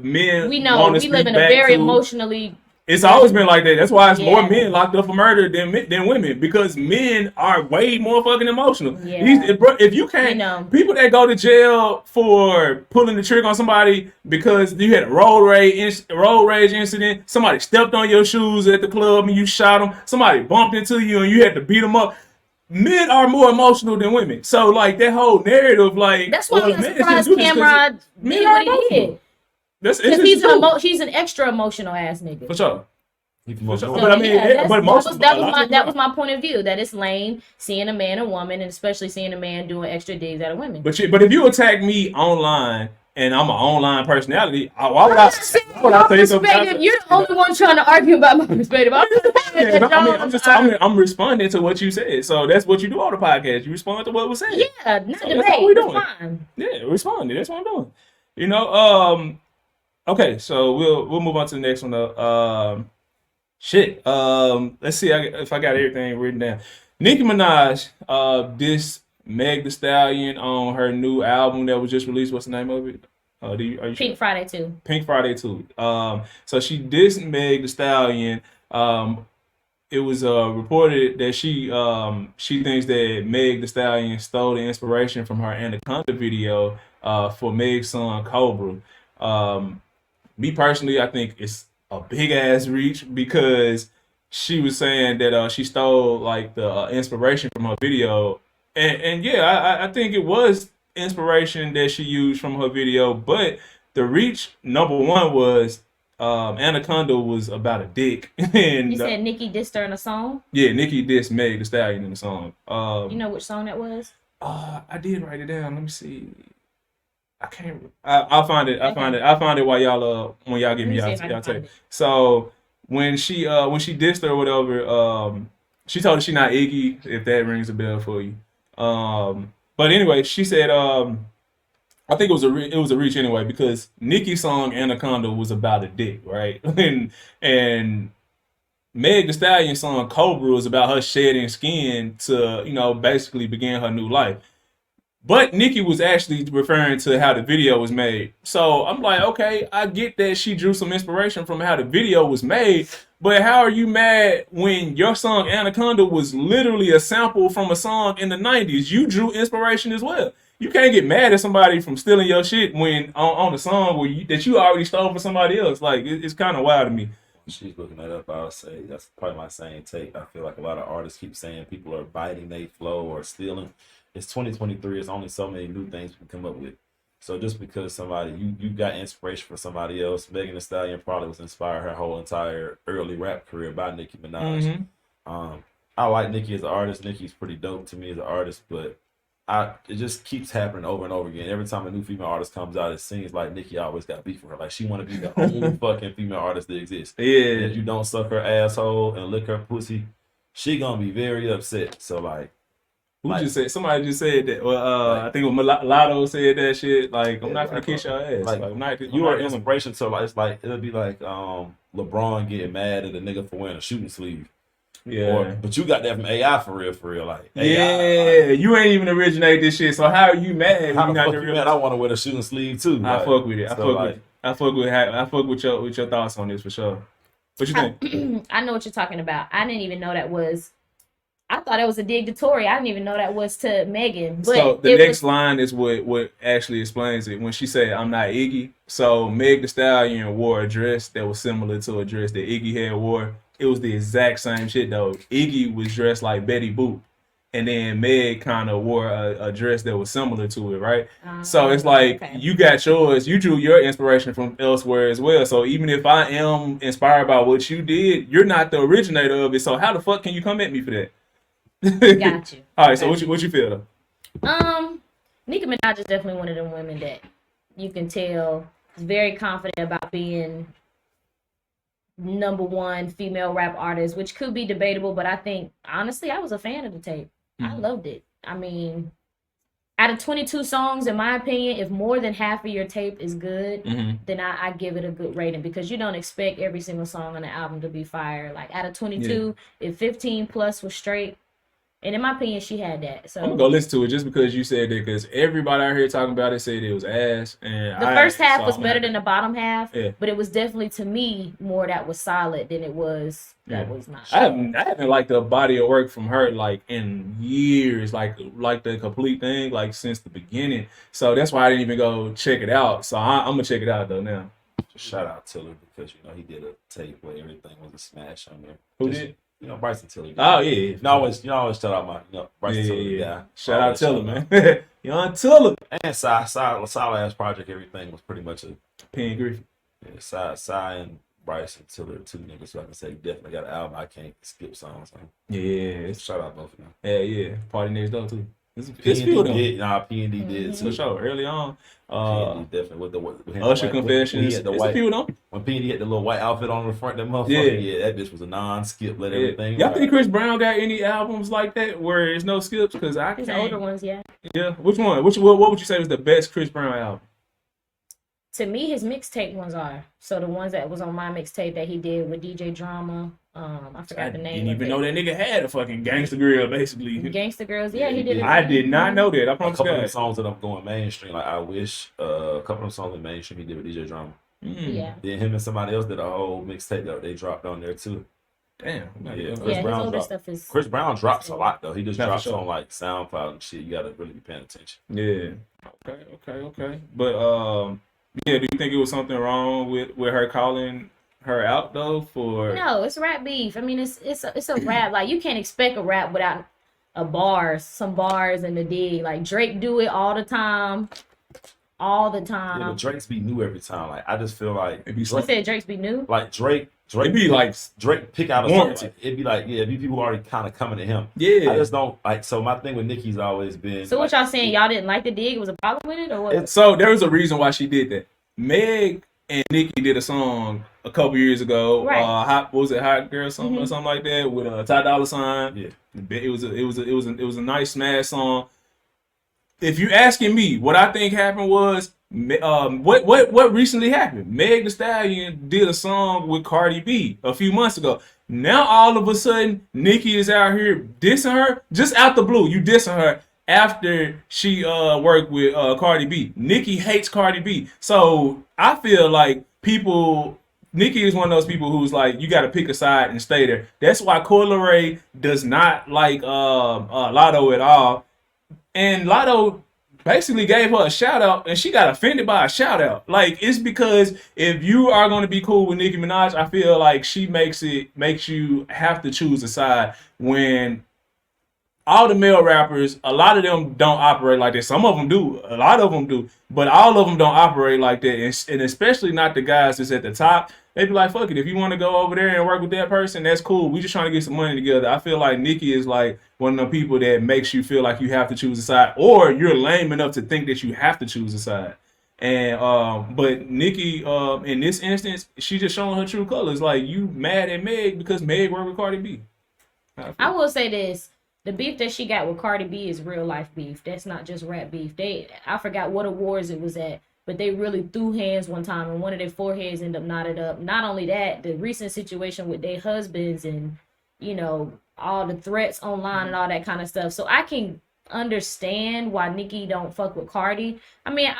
Men. We know we live in a very emotionally. It's always been like that. That's why it's more men locked up for murder than women, because men are way more fucking emotional. Yeah. If you can't, people that go to jail for pulling the trigger on somebody because you had a road rage incident, somebody stepped on your shoes at the club and you shot them, somebody bumped into you and you had to beat them up. Men are more emotional than women. So like that whole narrative, like that's why I'm surprised Camron did what he did. He's an extra emotional ass nigga. For sure. That was my point of view. That it's lame seeing a man and woman, and especially seeing a man doing extra digs at a woman. But if you attack me online and I'm an online personality, why would I say something? You're the only one trying to argue about my perspective. I'm responding to what you said. So that's what you do on the podcast. You respond to what was said. Yeah, not debate. That's all we're doing. Fine. Yeah, responding. That's what I'm doing. Okay, so we'll move on to the next one though. Let's see if I got everything written down. Nicki Minaj dissed Meg Thee Stallion on her new album that was just released. What's the name of it? Are you Pink sure? Friday 2. Pink Friday 2. So she dissed Meg Thee Stallion. It was reported that she thinks that Meg Thee Stallion stole the inspiration from her Anaconda video for Meg's song Cobra. Me personally, I think it's a big ass reach, because she was saying that she stole like the inspiration from her video, and yeah, I think it was inspiration that she used from her video, but the reach, number one, was Anaconda was about a dick. And you said Nicki dissed her in a song? Yeah, Nicki dissed Meg Thee Stallion in the song. You know which song that was? I did write it down. Let me see. I can't. I'll find it. I'll find it while y'all when y'all give me y'all take. So when she dissed her or whatever, she told her she not Iggy, if that rings a bell for you. But anyway, she said I think it was a reach anyway, because Nicki's song Anaconda was about a dick, right? and Meg Thee Stallion song Cobra was about her shedding skin to basically begin her new life. But Nicki was actually referring to how the video was made. So I'm like, okay, I get that she drew some inspiration from how the video was made, but how are you mad when your song Anaconda was literally a sample from a song in the 90s? You drew inspiration as well. You can't get mad at somebody from stealing your shit when on a song that you already stole from somebody else. Like, it's kind of wild to me. She's looking that up. I would say that's probably my same take. I feel like a lot of artists keep saying people are biting their flow or stealing. It's 2023. There's only so many new things we can come up with. So just because somebody you got inspiration for somebody else, Megan Thee Stallion probably was inspired her whole entire early rap career by Nicki Minaj. I like Nicki as an artist. Nicki's pretty dope to me as an artist, but it just keeps happening over and over again. Every time a new female artist comes out, it seems like Nicki always got beef with her. Like she want to be the only fucking female artist that exists. Yeah. And if you don't suck her asshole and lick her pussy, she gonna be very upset. So like, just said? Somebody just said that. Well, I think Lotto said that shit. Like, I'm not gonna kiss your ass. Like, you are inspiration. So like, it's like it'll be like LeBron getting mad at a nigga for wearing a shooting sleeve. Yeah, but you got that from AI for real. Like, AI, like, you ain't even originate this shit. So how are you mad? How the fuck you mad? I want to wear the shooting sleeve too. I fuck with it. I fuck with your thoughts on this for sure. What you think? I know what you're talking about. I didn't even know that was. I thought it was a dig to Tory. I didn't even know that was to Megan. But so the next line is what actually explains it. When she said, "I'm not Iggy," so Meg Thee Stallion wore a dress that was similar to a dress that Iggy had wore. It was the exact same shit though. Iggy was dressed like Betty Boop, and then Meg kind of wore a dress that was similar to it, right? So it's like you got yours. You drew your inspiration from elsewhere as well. So even if I am inspired by what you did, you're not the originator of it. So how the fuck can you come at me for that? Got you. All right, so what you feel though? Nicki Minaj is definitely one of them women that you can tell is very confident about being #1 female rap artist, which could be debatable, but I think honestly I was a fan of the tape. I loved it. I mean, out of 22 songs, in my opinion, if more than half of your tape is good, then I give it a good rating, because you don't expect every single song on the album to be fire. Like out of 22, if 15 plus was straight, and in my opinion, she had that. So I'm gonna go listen to it just because you said that, because everybody out here talking about it said it was ass. And the first half was better than the bottom half, but it was definitely, to me, more that was solid than it was that was not. I haven't liked the body of work from her like in years, like the complete thing, like since the beginning. So that's why I didn't even go check it out. So I'm gonna check it out though now. Shout out Tiller, because he did a tape where everything was a smash on there. Who did? Bryson Tiller. Oh yeah. You always shout out my Bryson Tiller guy. Shout out Tiller, man. Young Tiller. And solid ass project. Everything was pretty much a Pen Griffin. Yeah, Cy and Bryson Tiller, two niggas. So I can say definitely got an album I can't skip songs on. Yeah. Shout out both of them. Yeah. Party Next Door too. It's few of them. P&D did for sure. Early on. P&D definitely with Usher Confessions. It's a few of them. When P&D had the little white outfit on the front, that motherfucker, that bitch was a non-skip. Let everything. Y'all think Chris Brown got any albums like that where there's no skips? Because I can't. His older ones, yeah. Yeah. Which one? What would you say was the best Chris Brown album? To me, his mixtape ones are. So the ones that was on my mixtape that he did with DJ Drama. I forgot the name. I didn't even know that nigga had a fucking Gangsta Grill, basically. Gangsta Grills, yeah, he did. I did not know that. I promise you. A couple of songs that I'm going mainstream, like I Wish. A couple of songs in mainstream he did with DJ Drama. Yeah. Then him and somebody else did a whole mixtape that they dropped on there too. Damn. Yeah, Chris Brown drops a lot though. He just drops on like SoundCloud and shit. You gotta really be paying attention. Yeah. Okay. But do you think it was something wrong with her calling her out though? For no, it's rap beef. I mean, it's a rap. Like you can't expect a rap without some bars in the dig. Like Drake do it all the time. Yeah, but Drake's be new every time. Like I just feel like you said Drake's be new. Like Drake be like Drake pick out a song. Like, it'd be like it'd be people already kind of coming to him. Yeah, I just don't like. So my thing with Nicki's always been. So what y'all saying? Y'all didn't like the dig? It was a problem with it, or what? So there was a reason why she did that. Meg and Nicki did a song a couple years ago. Right. Hot Girl or something like that with Ty Dolla $ign. Yeah, it was a nice smash song. If you asking me, what I think happened was what recently happened. Meg Thee Stallion did a song with Cardi B a few months ago. Now all of a sudden, Nicki is out here dissing her just out the blue. You dissing her. after she worked with Cardi B. Nicki hates Cardi B. So I feel like Nicki is one of those people who's like, you got to pick a side and stay there. That's why Coi Leray does not like Lotto at all. And Lotto basically gave her a shout out and she got offended by a shout out. Like, it's because if you are going to be cool with Nicki Minaj, I feel like she makes you have to choose a side when all the male rappers, a lot of them don't operate like that. Some of them do, a lot of them do, but all of them don't operate like that. And especially not the guys that's at the top. They be like, fuck it, if you want to go over there and work with that person, that's cool. We just trying to get some money together. I feel like Nicki is like one of the people that makes you feel like you have to choose a side, or you're lame enough to think that you have to choose a side. And but Nicki, in this instance, she just showing her true colors. Like, you mad at Meg because Meg worked with Cardi B. I will say this. The beef that she got with Cardi B is real life beef. That's not just rap beef. I forgot what awards it was at, but they really threw hands one time and one of their foreheads ended up knotted up. Not only that, the recent situation with their husbands and, you know, all the threats online and all that kind of stuff. So I can understand why Nicki don't fuck with Cardi. I mean,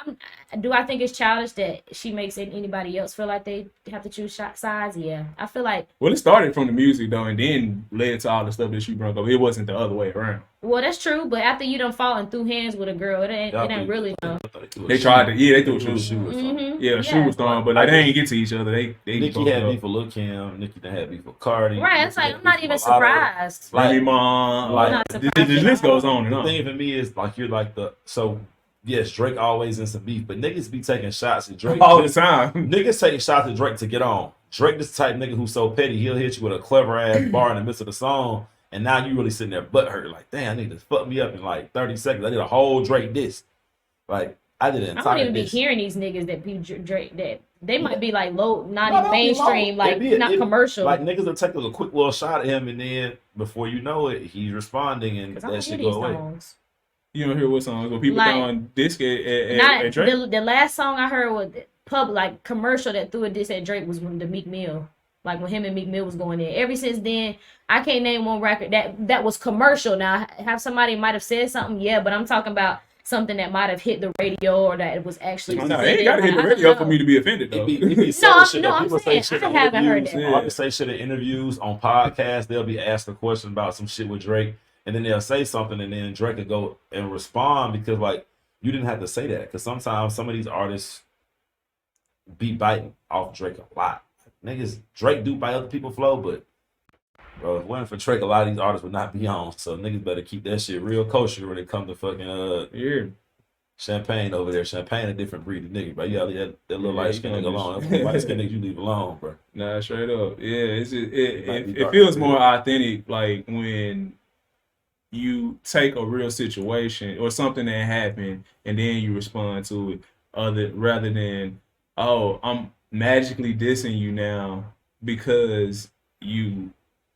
do I think it's childish that she makes anybody else feel like they have to choose sides? Yeah, I feel like. Well, it started from the music though, and then led to all the stuff that she brought up. It wasn't the other way around. Well, that's true, but after you done fought through hands with a girl, it ain't really no. They tried to, they threw a shoe. Mm-hmm. Shoe was thrown, but like, they ain't get to each other. They Nicki had beef with Lil Kim. Nicki had beef with Cardi. Right, it's like I'm not even surprised. Like, the list goes on and on. The thing for me is like you're like yes, Drake always in some beef, but niggas be taking shots at Drake all the time. Niggas take shots at Drake to get on. Drake this type nigga who's so petty, he'll hit you with a clever ass bar in the midst of the song, and now you really sitting there butt hurt, like, damn, I need to fuck me up in like 30 seconds. I did a whole Drake diss. Like, I did an entire I don't even diss. be hearing these niggas that be Drake that they might be like low, not even mainstream, like not commercial. Like niggas will take a quick little shot at him, and then before you know it, he's responding, and that shit go away. Songs. You don't hear what songs, but people like, throwing disc at Drake? The last song I heard was commercial that threw a diss at Drake was when the Meek Mill. Like when him and Meek Mill was going in. Ever since then, I can't name one record that was commercial. Now, have somebody might have said something, yeah, but I'm talking about something that might have hit the radio or that it was actually. No, they ain't got to hit the radio for me to be offended though. I'm saying I haven't heard that. People say shit in interviews, on podcasts. They'll be asked a question about some shit with Drake. And then they'll say something, and then Drake will go and respond because, like, you didn't have to say that. Because sometimes some of these artists be biting off Drake a lot. Niggas, Drake do bite other people's flow, but, bro, if it wasn't for Drake, a lot of these artists would not be on. So niggas better keep that shit real kosher when it comes to fucking Champagne over there. Champagne a different breed of nigga, bro. You gotta leave that little light skin nigga alone. That light skin nigga you leave alone, bro. Nah, straight up. Yeah, it feels more authentic, like when you take a real situation or something that happened and then you respond to it rather than, oh, I'm magically dissing you now because you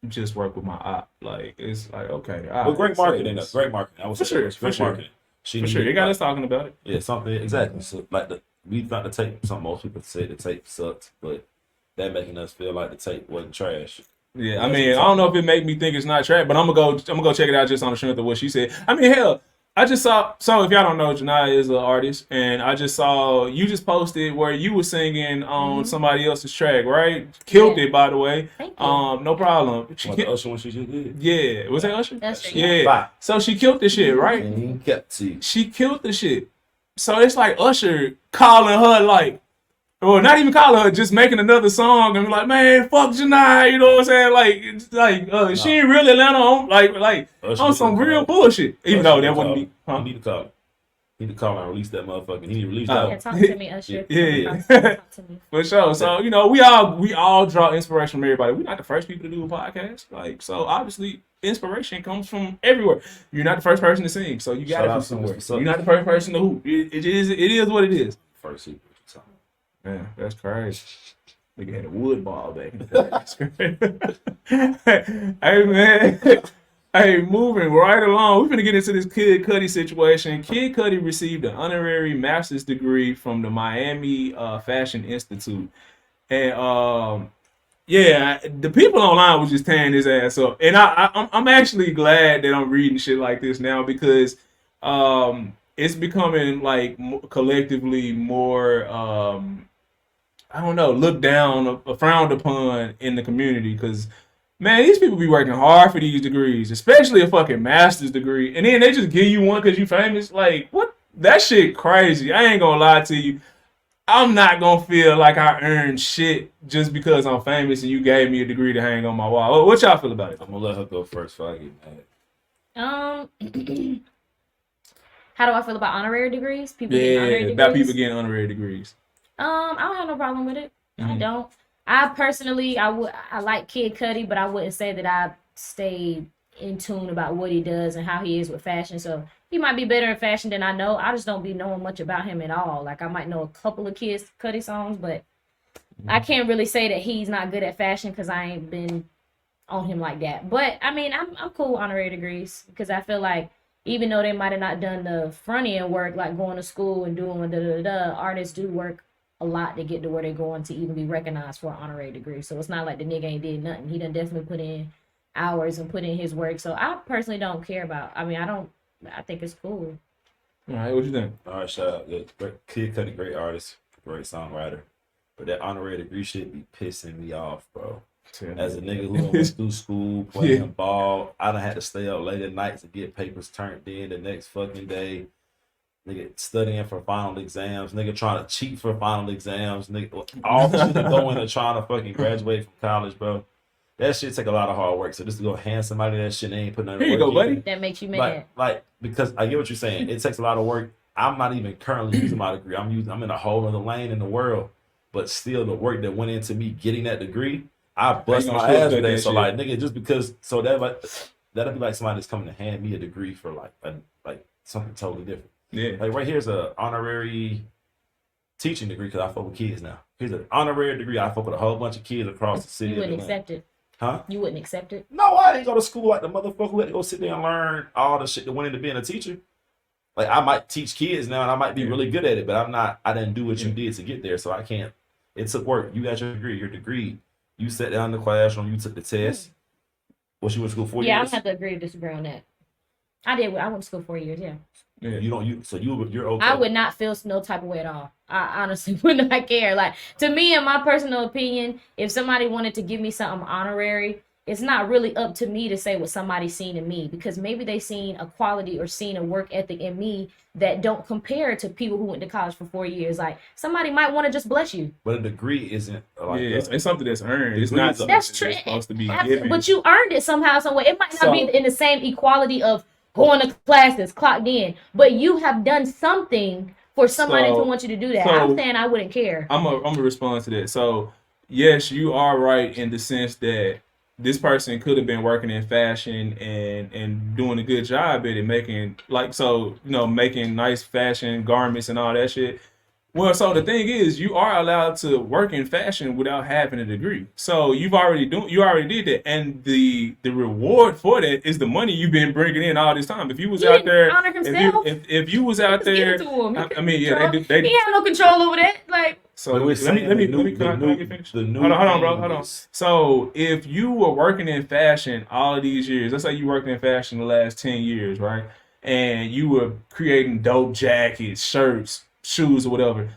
just work with my op. Like, it's like, okay. But great marketing. Great marketing. I was for sure. marketing. For sure. You got us talking about it. Yeah, something. Exactly. So, like, we thought the tape, something most people say the tape sucked, but that making us feel like the tape wasn't trash. Yeah, I mean, I don't know if it make me think it's not trash, but I'm gonna go check it out just on the strength of what she said. I mean, hell, I just saw. So if y'all don't know, Janiyah is an artist, and I just saw you just posted where you were singing on somebody else's track, right? Killed it, by the way. Thank you. No problem. The Usher one she just did. Yeah, was that Usher? That's yeah. So she killed the shit, right? She killed the shit. So it's like Usher calling her like. Well, not even calling her, just making another song and be like, man, fuck Janiyah, you know what I'm saying? She ain't really Atlanta on some real bullshit. Even though that wouldn't be. Huh? You need to call her. You need to call her and release that motherfucker. He need to release that. Yeah, talk to me, Usher. Yeah. Talk to me. For sure. So, you know, we all draw inspiration from everybody. We're not the first people to do a podcast. Like, so obviously inspiration comes from everywhere. You're not the first person to sing, so you gotta be somewhere. You're not the first person to hoop. It is what it is. First people. Man, that's crazy. Nigga had a wood ball back in the day. Hey, man. Hey, moving right along. We're going to get into this Kid Cudi situation. Kid Cudi received an honorary master's degree from the Miami Fashion Institute. And, the people online was just tearing his ass up. And I'm actually glad that I'm reading shit like this now because it's becoming like collectively more I don't know, looked down or frowned upon in the community because man, these people be working hard for these degrees, especially a fucking master's degree, and then they just give you one because you famous. Like, what? That shit crazy. I ain't gonna lie to you. I'm not gonna feel like I earned shit just because I'm famous and you gave me a degree to hang on my wall. What y'all feel about it? I'm gonna let her go first before I get mad. How do I feel about honorary degrees? People Yeah, getting honorary about degrees? people getting honorary degrees. I don't have no problem with it. Mhm. I don't. I personally, I like Kid Cudi, but I wouldn't say that I stayed in tune about what he does and how he is with fashion. So he might be better in fashion than I know. I just don't be knowing much about him at all. Like I might know a couple of Kid Cudi songs, but I can't really say that he's not good at fashion because I ain't been on him like that. But I mean, I'm cool with honorary degrees because I feel like even though they might have not done the front end work, like going to school and doing artists do work a lot to get to where they're going to even be recognized for an honorary degree. So it's not like the nigga ain't did nothing. He done definitely put in hours and put in his work. So I personally don't care about. I mean, I think it's cool. All right, what you think? All right, shout out. Yeah, Kid Cudi, great artist, great songwriter. But that honorary degree shit be pissing me off, bro. As a nigga who went through school playing ball, I done had to stay up late at night to get papers turned in the next fucking day. Nigga studying for final exams, nigga trying to cheat for final exams, nigga all the shit that go into trying to fucking graduate from college, bro. That shit take a lot of hard work. So just to go hand somebody that shit, they ain't putting Here you go, buddy. That makes you mad. Like because I get what you're saying. It takes a lot of work. I'm not even currently using my degree. I'm in a whole other lane in the world, but still the work that went into me getting that degree, I bust my ass for that. So like, nigga, just because that'd be like somebody that's coming to hand me a degree for like something totally different. Yeah. Like right here's a honorary teaching degree because I fuck with kids now. Here's an honorary degree. I fuck with a whole bunch of kids across the city. You wouldn't accept it. Huh? You wouldn't accept it? No, I didn't go to school like the motherfucker who had to go sit there and learn all the shit that went into being a teacher. Like I might teach kids now and I might be really good at it, but I didn't do what you did to get there, so I can't. It took work. You got your degree. You sat down in the classroom, you took the test. What, you went to school 4 years? Yeah, I don't have to agree to disagree on that. I went to school 4 years, yeah. You're okay. I would not feel no type of way at all. I honestly would not care. Like, to me, in my personal opinion, if somebody wanted to give me something honorary, it's not really up to me to say what somebody's seen in me, because maybe they seen a quality or seen a work ethic in me that don't compare to people who went to college for 4 years. Like, somebody might want to just bless you. But a degree isn't like it's something that's earned. It's not something that's true. That's supposed to be given. But you earned it somehow, some way. It might not be in the same equality of going to classes, clocked in, but you have done something for somebody to want you to do that. I'm saying I wouldn't care. I'm gonna respond to that. So yes, you are right in the sense that this person could have been working in fashion and doing a good job at it, making making nice fashion garments and all that shit. Well, so the thing is, you are allowed to work in fashion without having a degree. So you already did that, and the reward for that is the money you've been bringing in all this time. If you was out there, honor himself. if you was out there, I mean, yeah, they he have no control over that. Like, so let me finish. Hold on, bro. Hold on. So if you were working in fashion all of these years, let's say you worked in fashion the last 10 years, right? And you were creating dope jackets, shirts, shoes, or whatever.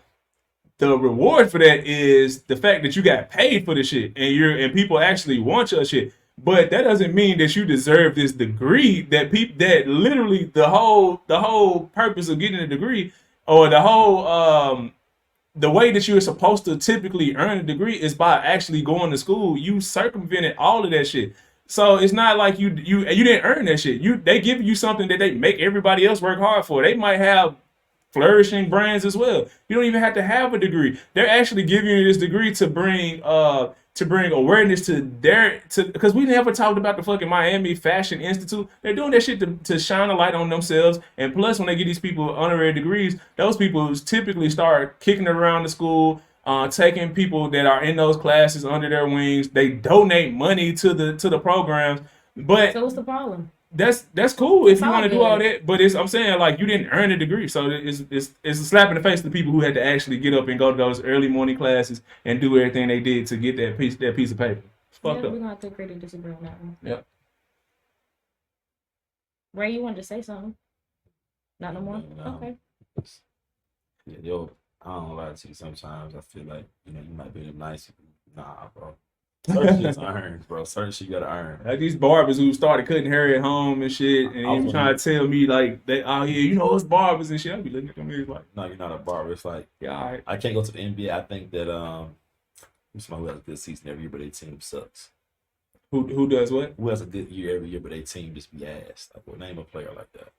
The reward for that is the fact that you got paid for the shit, and people actually want your shit. But that doesn't mean that you deserve this degree. That literally the whole purpose of getting a degree, or the whole the way that you're supposed to typically earn a degree is by actually going to school. You circumvented all of that shit. So it's not like you didn't earn that shit. They give you something that they make everybody else work hard for. They might have flourishing brands as well. You don't even have to have a degree. They're actually giving you this degree to bring awareness because we never talked about the fucking Miami Fashion Institute. They're doing that shit to shine a light on themselves. And plus, when they get these people honorary degrees, those people typically start kicking it around the school, taking people that are in those classes under their wings. They donate money to the programs. But so what's the problem? That's cool if you want to do all good. that, but I'm saying, like, you didn't earn a degree, so it's a slap in the face to the people who had to actually get up and go to those early morning classes and do everything they did to get that piece of paper. It's fucked up. We're gonna have to agree to disagree on that one. Yep. Ray, you wanted to say something? Not no more. No. Okay. Yeah, yo, I don't lie to you. Sometimes I feel like you might be nice. Nah, bro. Certain shit's earned, bro. Certain shit you gotta earn. Like these barbers who started cutting hair at home and shit, and you trying to tell me like they out here, us barbers and shit. I be looking at them niggas like, no, you're not a barber. It's like, yeah, all right. I can't go to the NBA. I think that somebody who has a good season every year, but their team sucks. Who does what? Who has a good year every year, but their team just be ass? Like, what name a player like that?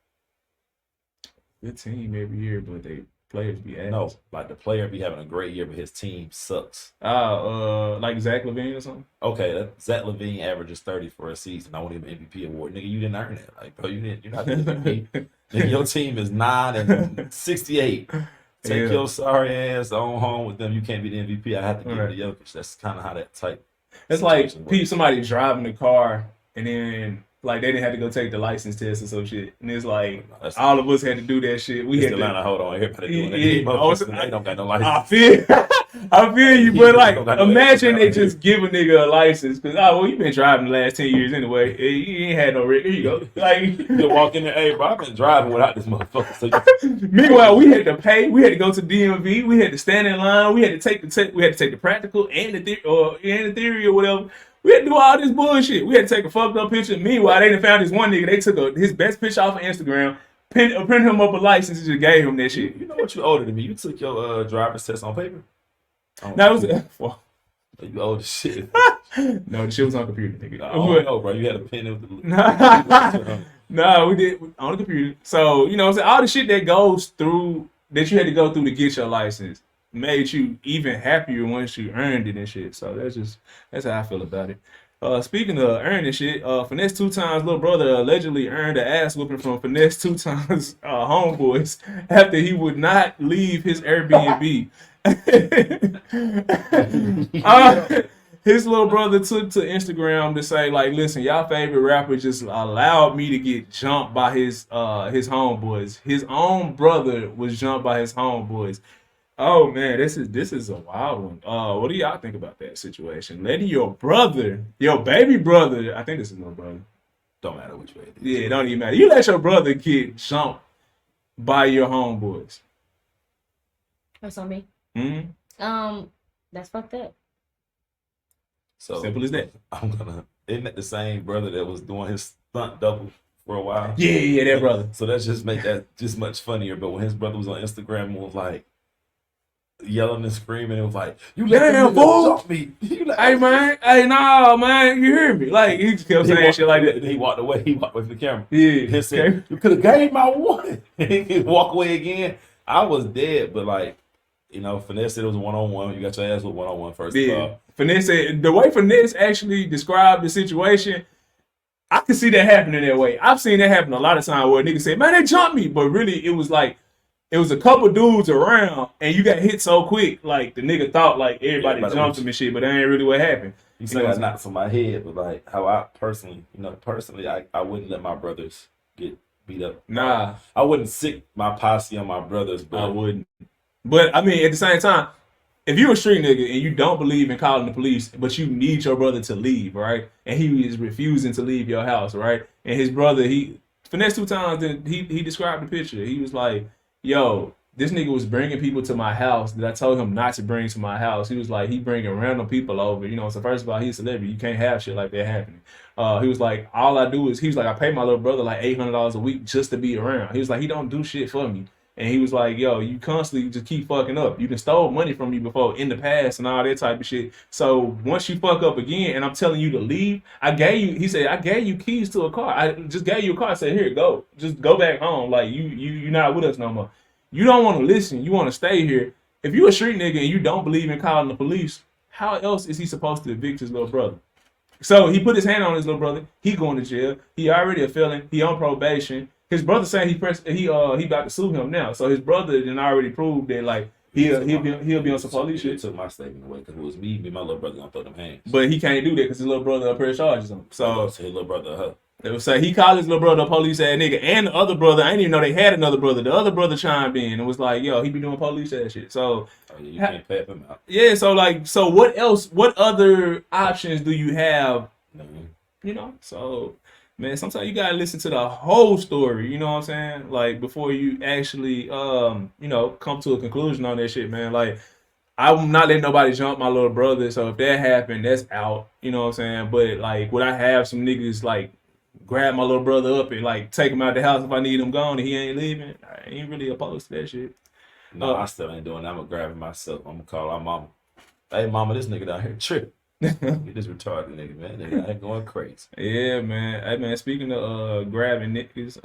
Good team every year, but they players be ass. No, like the player be having a great year, but his team sucks. Like Zach LaVine or something. Okay, Zach LaVine averages 30 for a season. I want him an MVP award, nigga. You didn't earn that, like, bro. You're not the MVP. Nigga, your team is 9-68. Take your sorry ass on home with them. You can't be the MVP. I have to give it to Jokic. That's kind of how that type. It's like somebody driving the car and then like they didn't have to go take the license test or some shit, and it's like all of us had to do that shit. We had to hold on. Everybody doing that. They don't got no license. I feel you, but like imagine they just give a nigga a license because you been driving the last 10 years anyway. You ain't had no record. Here you go. Like you walk in there, hey bro, I've been driving without this motherfucker. So meanwhile, we had to pay. We had to go to DMV. We had to stand in line. We had to take the test. We had to take the practical and the theory or whatever. We had to do all this bullshit. We had to take a fucked up picture. Meanwhile, they done found this one nigga. They took his best picture off of Instagram, printed him up a license, and just gave him that shit. You know what? You older than me. You took your driver's test on paper. No, it was you old as shit. No, the shit was on computer, nigga. No, bro. You had a pen with the. No, we did on the computer. So what I'm saying, all the shit that goes through that you had to go through to get your license made you even happier once you earned it and shit. So that's how I feel about it. Speaking of earning shit, Finesse 2 Times little brother allegedly earned an ass whooping from Finesse 2 Times homeboys after he would not leave his Airbnb. His little brother took to Instagram to say, like, listen, y'all favorite rapper just allowed me to get jumped by his homeboys. His own brother was jumped by his homeboys. Oh man, this is a wild one. What do y'all think about that situation? Letting your baby brother, I think this is no brother. Don't matter which way. Yeah, it don't even matter. You let your brother get jumped by your homeboys. That's on me. Mm-hmm. That's fucked up. So simple as that. Isn't that the same brother that was doing his stunt double for a while? Yeah, that brother. So that's just make that just much funnier. But when his brother was on Instagram and was like yelling and screaming, it was like, "You let him jump me!" Hey man, no man, you hear me? Like he just kept saying shit like that. He walked away. He walked away from the camera. Yeah. He said, "You could have gave my one." He walk away again. I was dead, but like. Finesse said it was 1-on-1. You got your ass with 1-on-1 first of all. Finesse said, the way Finesse actually described the situation, I could see that happening that way. I've seen that happen a lot of times where niggas say, man, they jumped me. But really, it was a couple dudes around and you got hit so quick, like the nigga thought like everybody jumped him and shit, but that ain't really what happened. You said I knocked from my head, but like how I personally, I wouldn't let my brothers get beat up. Nah. I wouldn't sick my posse on my brothers, but I wouldn't. But I mean, at the same time, if you're a street nigga and you don't believe in calling the police, but you need your brother to leave, right? And he is refusing to leave your house, right? And his brother, Finesse 2 Times, he described the picture. He was like, yo, this nigga was bringing people to my house that I told him not to bring to my house. He was like, he bringing random people over, So first of all, he's a celebrity. You can't have shit like that happening. He was like, all I do is, he was like, I pay my little brother like $800 a week just to be around. He was like, he don't do shit for me. And he was like, yo, you constantly just keep fucking up. You done stole money from me before in the past and all that type of shit. So once you fuck up again and I'm telling you to leave, I gave you keys to a car. I just gave you a car. I said, here, go. Just go back home. Like, you're not with us no more. You don't want to listen. You want to stay here. If you a street nigga and you don't believe in calling the police, how else is he supposed to evict his little brother? So he put his hand on his little brother. He going to jail. He already a felon. He on probation. His brother saying he about to sue him now. So his brother then already proved that like he'll be on some police shit. Took my statement away because it was me and my little brother gonna throw them hands. But he can't do that because his little brother up here charges him. So his little brother they would say he called his little brother a police ass nigga, and the other brother, I didn't even know they had another brother. The other brother chimed in and was like, yo, he be doing police ass shit. So you can't pay him out. Yeah, so what else? What other options do you have? Mm-hmm. So man, sometimes you gotta listen to the whole story, you know what I'm saying? Like before you actually come to a conclusion on that shit, man. Like I'm not letting nobody jump my little brother, so if that happened, that's out, you know what I'm saying? But like would I have some niggas like grab my little brother up and like take him out the house if I need him gone and he ain't leaving? I ain't really opposed to that shit. No, I still ain't doing that. I'm gonna grab him myself. I'm gonna call our mama. Hey mama, this nigga down here tripping. Get this retarded nigga, man. Nigga ain't going crazy. Yeah, man. Hey, man. Speaking of grabbing niggas,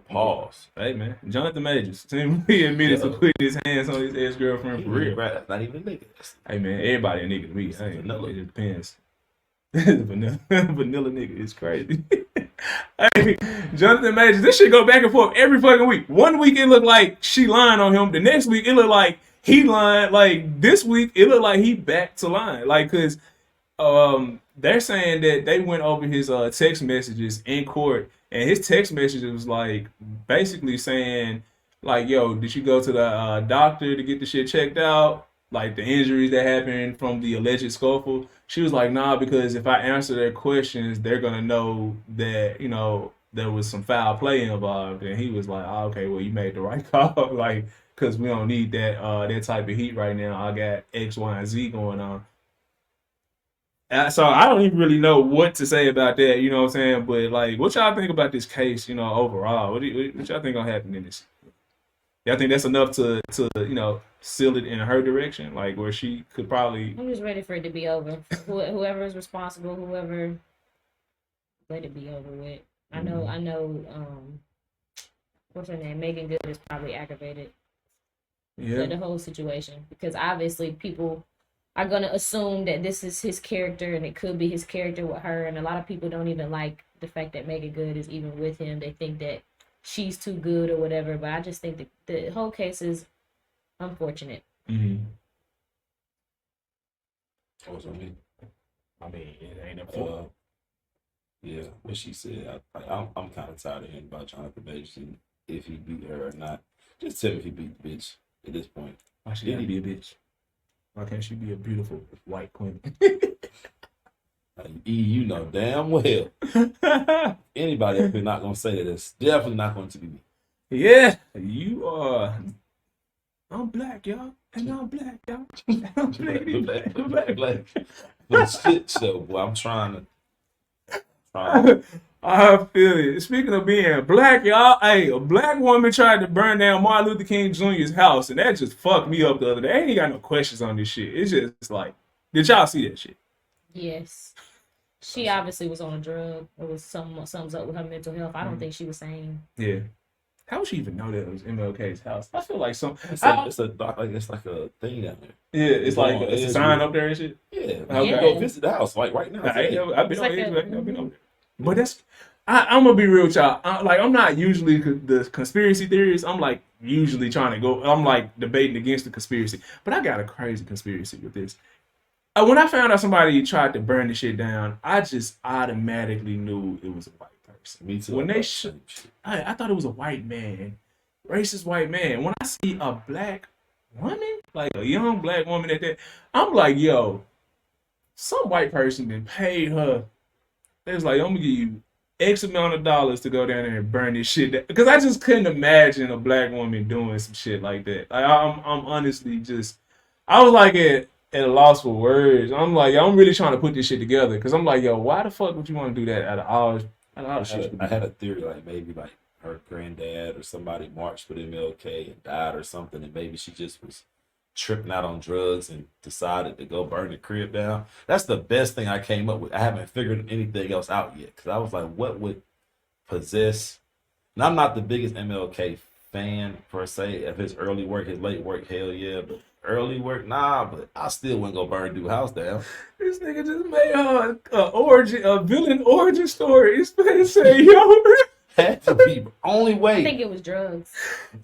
Pause. Hey, man. Jonathan Majors seemed he admitted to putting his hands on his ex girlfriend for real. That's not even a nigga. Hey, man. Everybody a nigga to me. Hey, vanilla. it depends. Vanilla nigga is crazy. Hey, Jonathan Majors, this shit go back and forth every fucking week. One week it looked like she lying on him. The next week it looked like he lying. Like this week it looked like he back to lying. Like cause they're saying that they went over his text messages in court, and his text messages was like basically saying like, yo, did you go to the doctor to get the shit checked out? Like the injuries that happened from the alleged scuffle. She was like, nah, because if I answer their questions, they're gonna know that, you know, there was some foul play involved. And he was like, oh, okay, well, you made the right call. Like, cause we don't need that type of heat right now. I got X, Y, and Z going on. So I don't even really know what to say about that, you know what I'm saying? But like, what y'all think about this case, you know, overall? What y'all think gonna happen in this? Y'all think that's enough to seal it in her direction, like where she could probably? I'm just ready for it to be over. Whoever is responsible, whoever, let it be over with. I know. What's her name? Megan Good is probably aggravated. Yeah. The whole situation, because obviously people are gonna assume that this is his character, and it could be his character with her. And a lot of people don't even like the fact that Megan Good is even with him. They think that she's too good or whatever. But I just think that the whole case is unfortunate. Mm-hmm. What's on me? I mean, it ain't a yeah, what she said. I'm kind of tired of hearing about Jonathan Majors and if he beat her or not. Just tell me if he beat the bitch at this point. Why should he be a bitch? Why can't she be a beautiful white queen? You know damn well. Anybody who's not gonna say that it's definitely not going to be me. Yeah, you are. I'm black, y'all. And I'm black, y'all. I'm black. But shit show, boy. I'm trying. I feel it. Speaking of being black, y'all, hey, a black woman tried to burn down Martin Luther King Jr.'s house, and that just fucked me up the other day. I ain't got no questions on this shit. It's just like, did y'all see that shit? Yes. She obviously was on a drug. It was something's up with her mental health. I don't think she was sane. Yeah. How would she even know that it was MLK's house? I feel like it's like a thing down there. Yeah, it's like it's a sign up there and shit. Yeah, okay. Go visit the house like right now. I've been over there. But that's I'm gonna be real with y'all. I'm not usually the conspiracy theories. I'm like usually trying to go. I'm like debating against the conspiracy. But I got a crazy conspiracy with this. When I found out somebody tried to burn the shit down, I just automatically knew it was a white person. Me too. When they I thought it was a white man, racist white man. When I see a black woman, like a young black woman at that, I'm like, yo, some white person been paid her. They was like, I'm gonna give you X amount of dollars to go down there and burn this shit down. Because I just couldn't imagine a black woman doing some shit like that. Like I'm honestly just, I was like at a loss for words. I'm like, I'm really trying to put this shit together. Because I'm like, yo, why the fuck would you want to do that out of all the shit? I had a theory like maybe like her granddad or somebody marched with MLK and died or something, and maybe she just was tripping out on drugs and decided to go burn the crib down. That's the best thing I came up with. I haven't figured anything else out yet, because I was like, what would possess? And I'm not the biggest MLK fan per se of his early work. His late work, hell yeah, but early work, nah. But I still wouldn't go burn dude's house down. This nigga just made a villain origin story. It's say, yo. Had to be only way. I think it was drugs.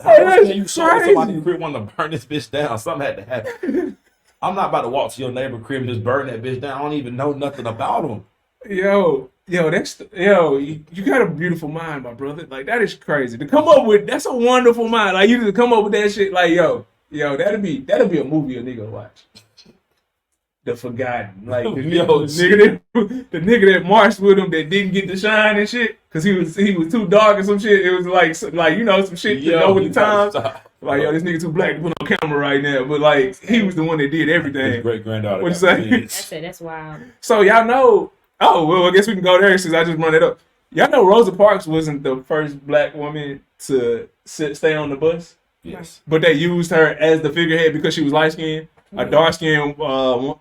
You saw somebody crib wanting to burn this bitch down. Something had to happen. I'm not about to walk to your neighbor crib and just burn that bitch down. I don't even know nothing about him. You got a beautiful mind, my brother. Like, that is crazy to come up with. That's a wonderful mind. Like, you just come up with that shit. Like, yo, that'd be a movie a nigga watch. the forgotten, like the Yo, nigga that marched with him that didn't get the shine and shit, cause he was too dark and some shit. It was like you know some shit to know with the times. Like yo, this nigga too black to put on camera right now, but like he was the one that did everything. Great granddaughter. What's that? That's wild. So y'all know. Oh well, I guess we can go there since I just run it up. Y'all know Rosa Parks wasn't the first black woman to stay on the bus. Yes. But they used her as the figurehead because she was light skinned. A dark skinned girl,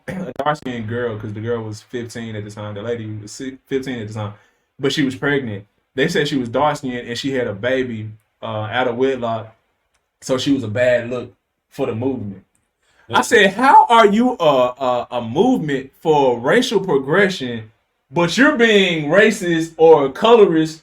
because the girl was 15 at the time. The lady was 15 at the time, but she was pregnant. They said she was dark skinned and she had a baby out of wedlock, so she was a bad look for the movement. I said, how are you a movement for racial progression, but you're being racist or colorist?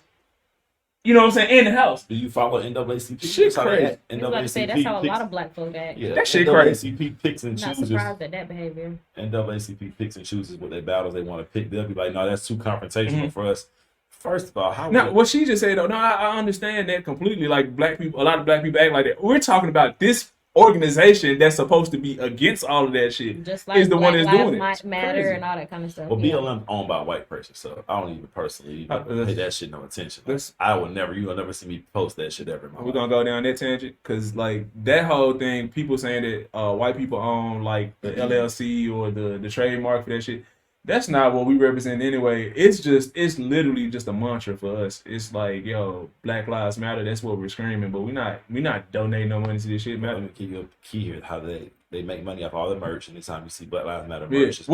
You know what I'm saying? In the house. Do you follow NAACP? Shit crazy. I was about to say that's how a lot of black folk act. Yeah, that shit crazy. NAACP picks and I'm not chooses. surprised at that behavior. NAACP picks and chooses what their battles they want to pick. They'll be like, no, that's too confrontational for us. First of all, how? Now, what she just said though, no, I understand that completely. Like black people, a lot of black people act like that. We're talking about this organization that's supposed to be against all of that shit. Just like is the Black one that's doing it. Lives Matter and all that kind of stuff. Well, BLM owned by a white person, so I don't even personally pay that shit no attention. Like, I will never, you will never see me post that shit ever. We're gonna go down that tangent because like that whole thing, people saying that white people own like the LLC or the trademark for that shit. That's not what we represent anyway. It's literally just a mantra for us. It's like, yo, Black Lives Matter. That's what we're screaming, but we're not donating no money to this shit, man. Let me give you a key here. How they make money off all the merch, and anytime you see Black Lives Matter merch,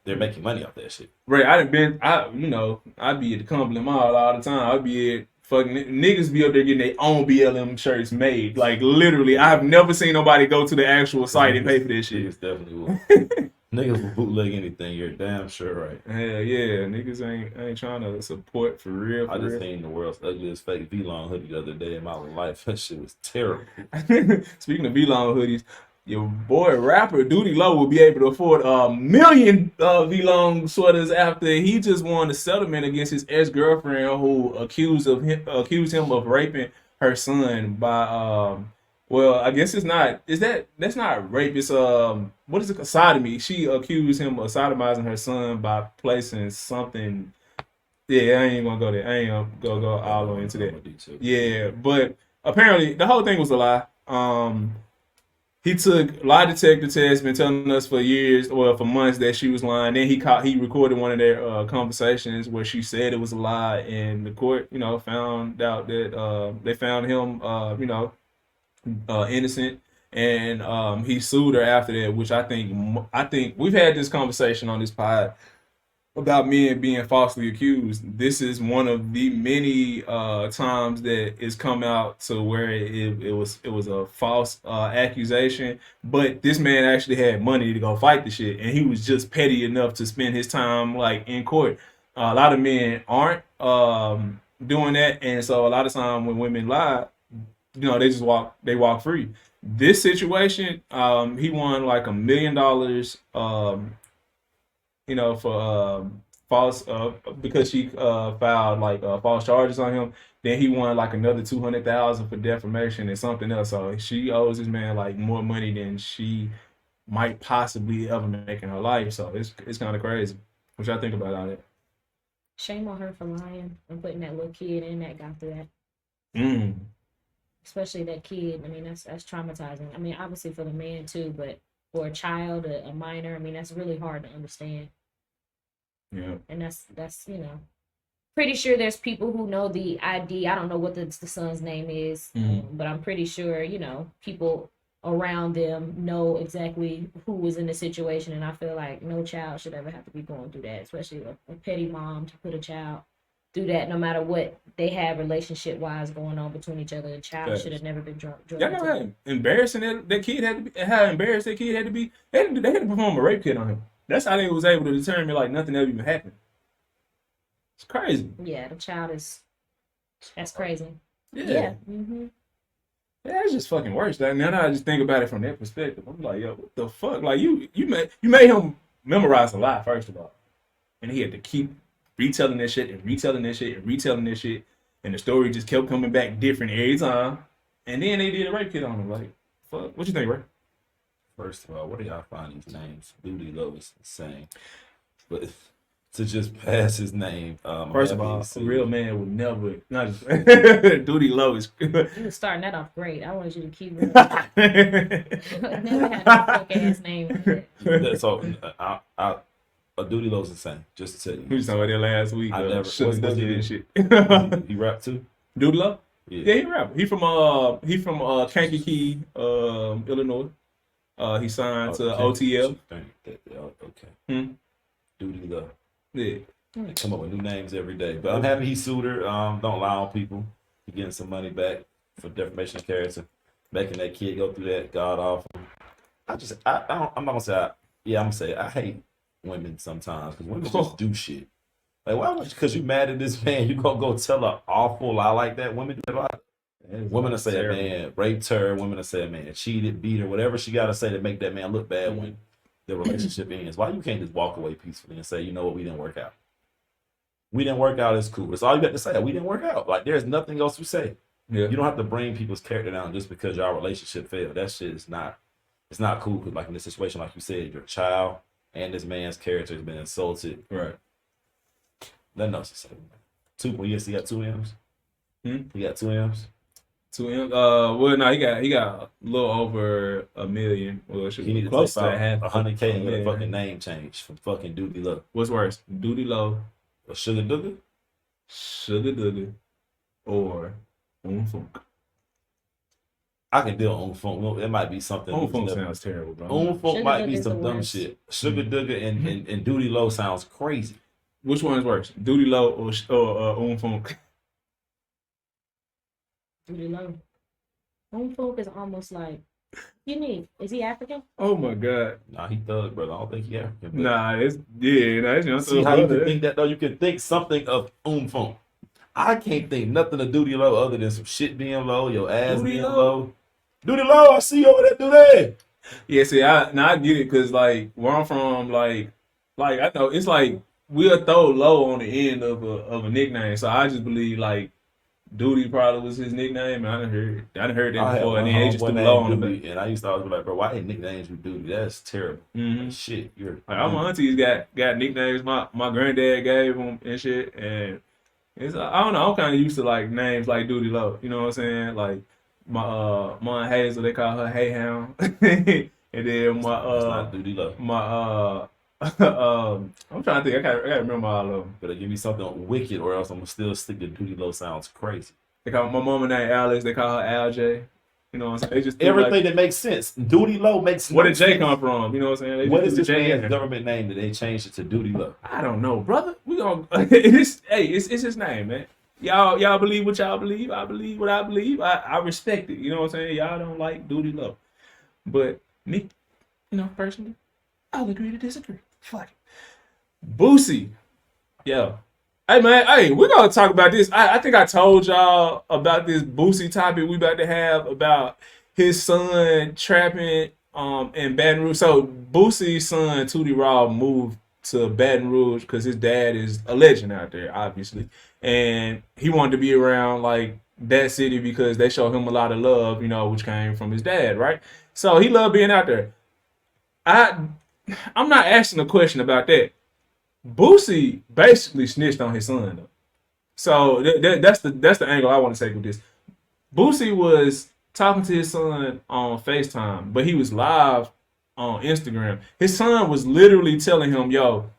they're making money off that shit. Right. I'd be at the Cumberland Mall all the time. I'd be at fucking niggas be up there getting their own BLM shirts made. Like literally, I've never seen nobody go to the actual site and pay for this shit. Niggas definitely will. Niggas will bootleg anything. You're damn sure right. Hell yeah, niggas ain't trying to support for real. I just seen the world's ugliest fake V-Long hoodie the other day in my life. That shit was terrible. Speaking of V-Long hoodies, your boy rapper Duty Low will be able to afford 1 million V-Long sweaters after he just won a settlement against his ex-girlfriend who accused him of raping her son by well, I guess it's not. That's not rape? It's what is it? Sodomy. She accused him of sodomizing her son by placing something. Yeah, I ain't gonna go there. I ain't gonna go all the way into that. Yeah, but apparently the whole thing was a lie. He took lie detector tests, been telling us for years, well, for months that she was lying. Then he recorded one of their conversations where she said it was a lie, and the court, found out that they found him, innocent, and he sued her after that, which I think we've had this conversation on this pod about men being falsely accused. This is one of the many times that it's come out to where it was a false accusation, but this man actually had money to go fight the shit, and he was just petty enough to spend his time like in court. A lot of men aren't doing that, and so a lot of time when women lie, they just walk free. This situation, he won like $1 million, for false, because she filed like false charges on him. Then he won like another $200,000 for defamation and something else. So she owes this man like more money than she might possibly ever make in her life. So it's kind of crazy. What y'all think about all that? Shame on her for lying and putting that little kid in that got through that. Especially that kid. I mean, that's traumatizing. I mean, obviously for the man too, but for a child, a minor, I mean, that's really hard to understand. Yeah. And that's pretty sure there's people who know the ID. I don't know what the son's name is, but I'm pretty sure, people around them know exactly who was in the situation. And I feel like no child should ever have to be going through that, especially a petty mom to put a child through that, no matter what they have relationship wise going on between each other. The child should have never been drunk. Y'all know how embarrassing that kid had to be, how embarrassed that kid had to be. They had to perform a rape kit on him. That's how they was able to determine like nothing ever even happened. It's crazy. Yeah, the child that's crazy. Yeah. Yeah, it's just fucking worse. Now that I just think about it from that perspective, I'm like, yo, what the fuck? Like you made him memorize a lie, first of all, and he had to keep retelling that shit and retelling that shit and retelling that shit, and the story just kept coming back different every time. And then they did a rape kit on him. Like, fuck, what you think, Ray? First of all, where do y'all find these names? Duty Low is insane. But to just pass his name, First of all, a real man would never, not just Duty Low is. You were starting that off great. I wanted you to keep it. Never had no fuck ass name. So a Duty Low's insane. Just to tell you. We was talking about that last week. I never. What's and shit? shit. He rap too. Duty Low? Yeah, he rap. He from Kankakee, Illinois. He signed to OTL. Okay. Duty Low. Yeah. They come up with new names every day. But I'm happy he sued her. Don't lie on people. He getting some money back for defamation of character. Making that kid go through that god awful. I'm not gonna say I'm gonna say I hate women sometimes because women just do shit. Like why would because you mad at this man, you gonna go tell an awful lie like that? Women do that a lot. Women will say a man raped her, women will say a man cheated, beat her, whatever she gotta say to make that man look bad when the relationship ends. Why you can't just walk away peacefully and say, you know what, we didn't work out. We didn't work out, it's cool. That's all you got to say. We didn't work out. Like there's nothing else to say. Yeah. You don't have to bring people's character down just because your relationship failed. That shit is not cool. Because like in this situation, like you said, your child and this man's character has been insulted. Right. Nothing else to say. Yes, he got 2 M's. He got 2 M's. 2 M. Well, no, he got a little over $1 million. Well, it should He be need to close take to about half. 100K and get a Yeah. fucking name change from fucking Duty Low. What's worse, Duty Low, Or Sugar Dugger? Sugar Dugger, or Funk? I can deal with Funk. It might be something. Funk sounds terrible, bro. Funk Sugar might be Dugger's some the dumb worst. shit. Sugar Dugger and Duty Low sounds crazy. Which one is worse, Duty Low or Funk? Duty Low. Folk is almost like unique. Is he African? Oh my God. Nah, he thug, brother. I don't think he African. But Nah, it's just see how you can think that though? You can think something of Funk. I can't think nothing of Duty Low other than some shit being low, your ass Duty being Low? low. Duty Low, I see you over there, Duty. Yeah, see, I get it because like where I'm from, like I know it's like we'll throw low on the end of a nickname. So I just believe like Duty probably was his nickname, and I done heard that before, and then they just threw low on him. And I used to always be like, bro, why ain't nicknames you Duty? That's terrible. Like, shit, you're Like all my aunties got nicknames. My granddad gave them and shit, and it's I don't know. I'm kind of used to like names like Duty Low. You know what I'm saying? Like my Aunt Hazel, they call her Hey Hound, and then it's not Duty Low. I'm trying to think. I gotta remember all of them. Better give me something wicked, or else I'm gonna still stick to Duty Low. Sounds crazy. They call my mama named Alex. They call her Al J. You know what I'm saying? They just Everything that makes sense. Duty Low makes. Where no did J sense. come from? You know what I'm saying? They What just is threw this the J in man's there. government name that they changed it to Duty Low? I don't know, brother. We gonna it's his name, man. Y'all believe what y'all believe. I believe what I believe. I respect it. You know what I'm saying? Y'all don't like Duty Low, but me, personally, I'll agree to disagree. Fuck it. Boosie, yo, hey man, we're gonna talk about this. I think I told y'all about this Boosie topic we about to have about his son trapping in Baton Rouge. So Boosie's son Tootie Raw moved to Baton Rouge because his dad is a legend out there, obviously, and he wanted to be around like that city because they show him a lot of love, which came from his dad, right? So he loved being out there. I'm not asking a question about that. Boosie basically snitched on his son though. So that's the angle I want to take with this. Boosie was talking to his son on FaceTime, but he was live on Instagram. His son was literally telling him, yo,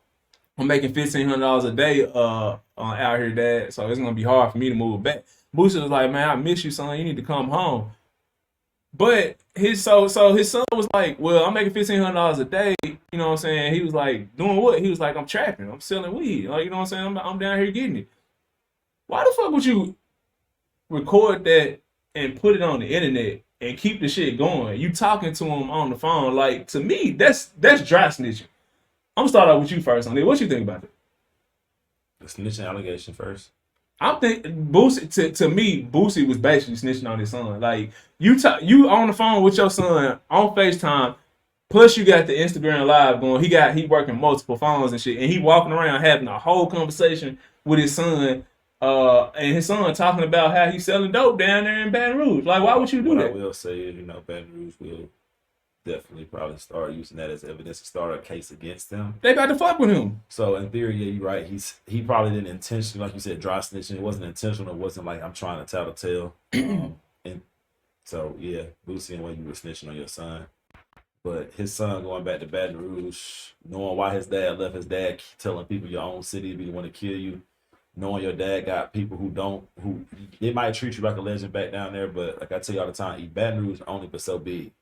I'm making $1,500 a day out here, dad, so it's gonna be hard for me to move back. Boosie was like, man, I miss you, son. You need to come home. But his son was like, well, I'm making $1,500 a day. You know what I'm saying? He was like, doing what? He was like, I'm trapping. I'm selling weed. Like, you know what I'm saying? I'm down here getting it. Why the fuck would you record that and put it on the internet and keep the shit going? You talking to him on the phone. Like, to me, that's dry snitching. I'm gonna start out with you first on it. What you think about it? The snitching allegation first. I think Boosie, to me, Boosie was basically snitching on his son. Like, you on the phone with your son on FaceTime, plus you got the Instagram live going. He working multiple phones and shit, and he walking around having a whole conversation with his son, and his son talking about how he's selling dope down there in Baton Rouge. Like, why would you do What that? I will say is, Baton Rouge will definitely probably start using that as evidence to start a case against him. They about to fuck with him. So in theory, yeah, you're right. He probably didn't intentionally, like you said, dry snitching. It wasn't intentional. It wasn't like I'm trying to tell the tale. And so yeah, Boosie and when you were snitching on your son, but his son going back to Baton Rouge, knowing why his dad left, his dad telling people your own city be the one to kill you, knowing your dad got people who they might treat you like a legend back down there, but like I tell you all the time, Baton Rouge only but so big.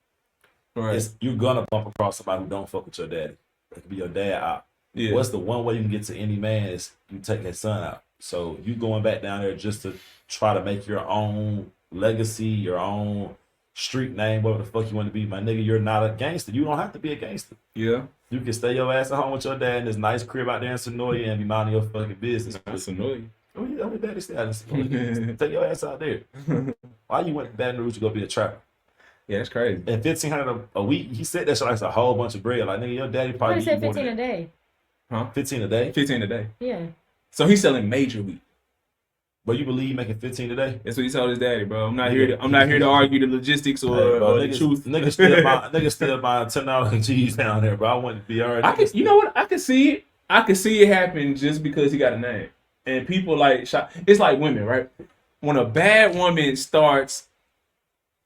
Right. You're gonna bump across somebody who don't fuck with your daddy. It could be your dad out. Yeah. What's the one way you can get to any man is you take his son out. So you going back down there just to try to make your own legacy, your own street name, whatever the fuck you want to be. My nigga, you're not a gangster. You don't have to be a gangster. Yeah. You can stay your ass at home with your dad in this nice crib out there in Sonoya and be minding your fucking business. That's annoying. Oh yeah, I'm daddy stay out in Sonoya. Take your ass out there. Why you went to Baton Rouge to go be a trapper? Yeah, that's crazy. And $1,500 a week, he said that shit like a whole bunch of bread. Like nigga, your daddy I probably said eat more 15 than a day. Huh? 15 a day. 15 a day. Yeah. So he's selling major weed. But you believe making 15 a day? That's what he told his daddy, bro. I'm not here to argue the logistics or, Hey, bro, or the truth. Niggas still buying $10 G's down there, bro. I want to be alright. You know what? I can see it. I can see it happen just because he got a name. And people like it's like women, right? When a bad woman starts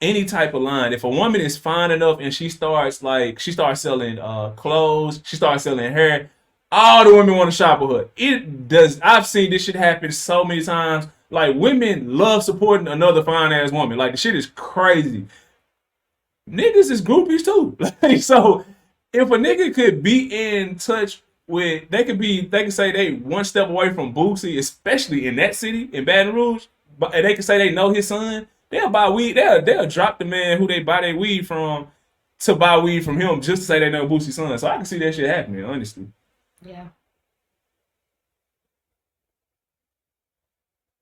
any type of line, if a woman is fine enough and she starts selling clothes, she starts selling hair, all the women want to shop with her. It does. I've seen this shit happen so many times. Like women love supporting another fine ass woman. Like the shit is crazy. Niggas is groupies too. Like, so if a nigga could be in touch with, they could say they one step away from Boosie, especially in that city in Baton Rouge, but and they could say they know his son. They'll buy weed. They'll drop the man who they buy their weed from to buy weed from him just to say they know Boosie's son. So I can see that shit happening, honestly. Yeah.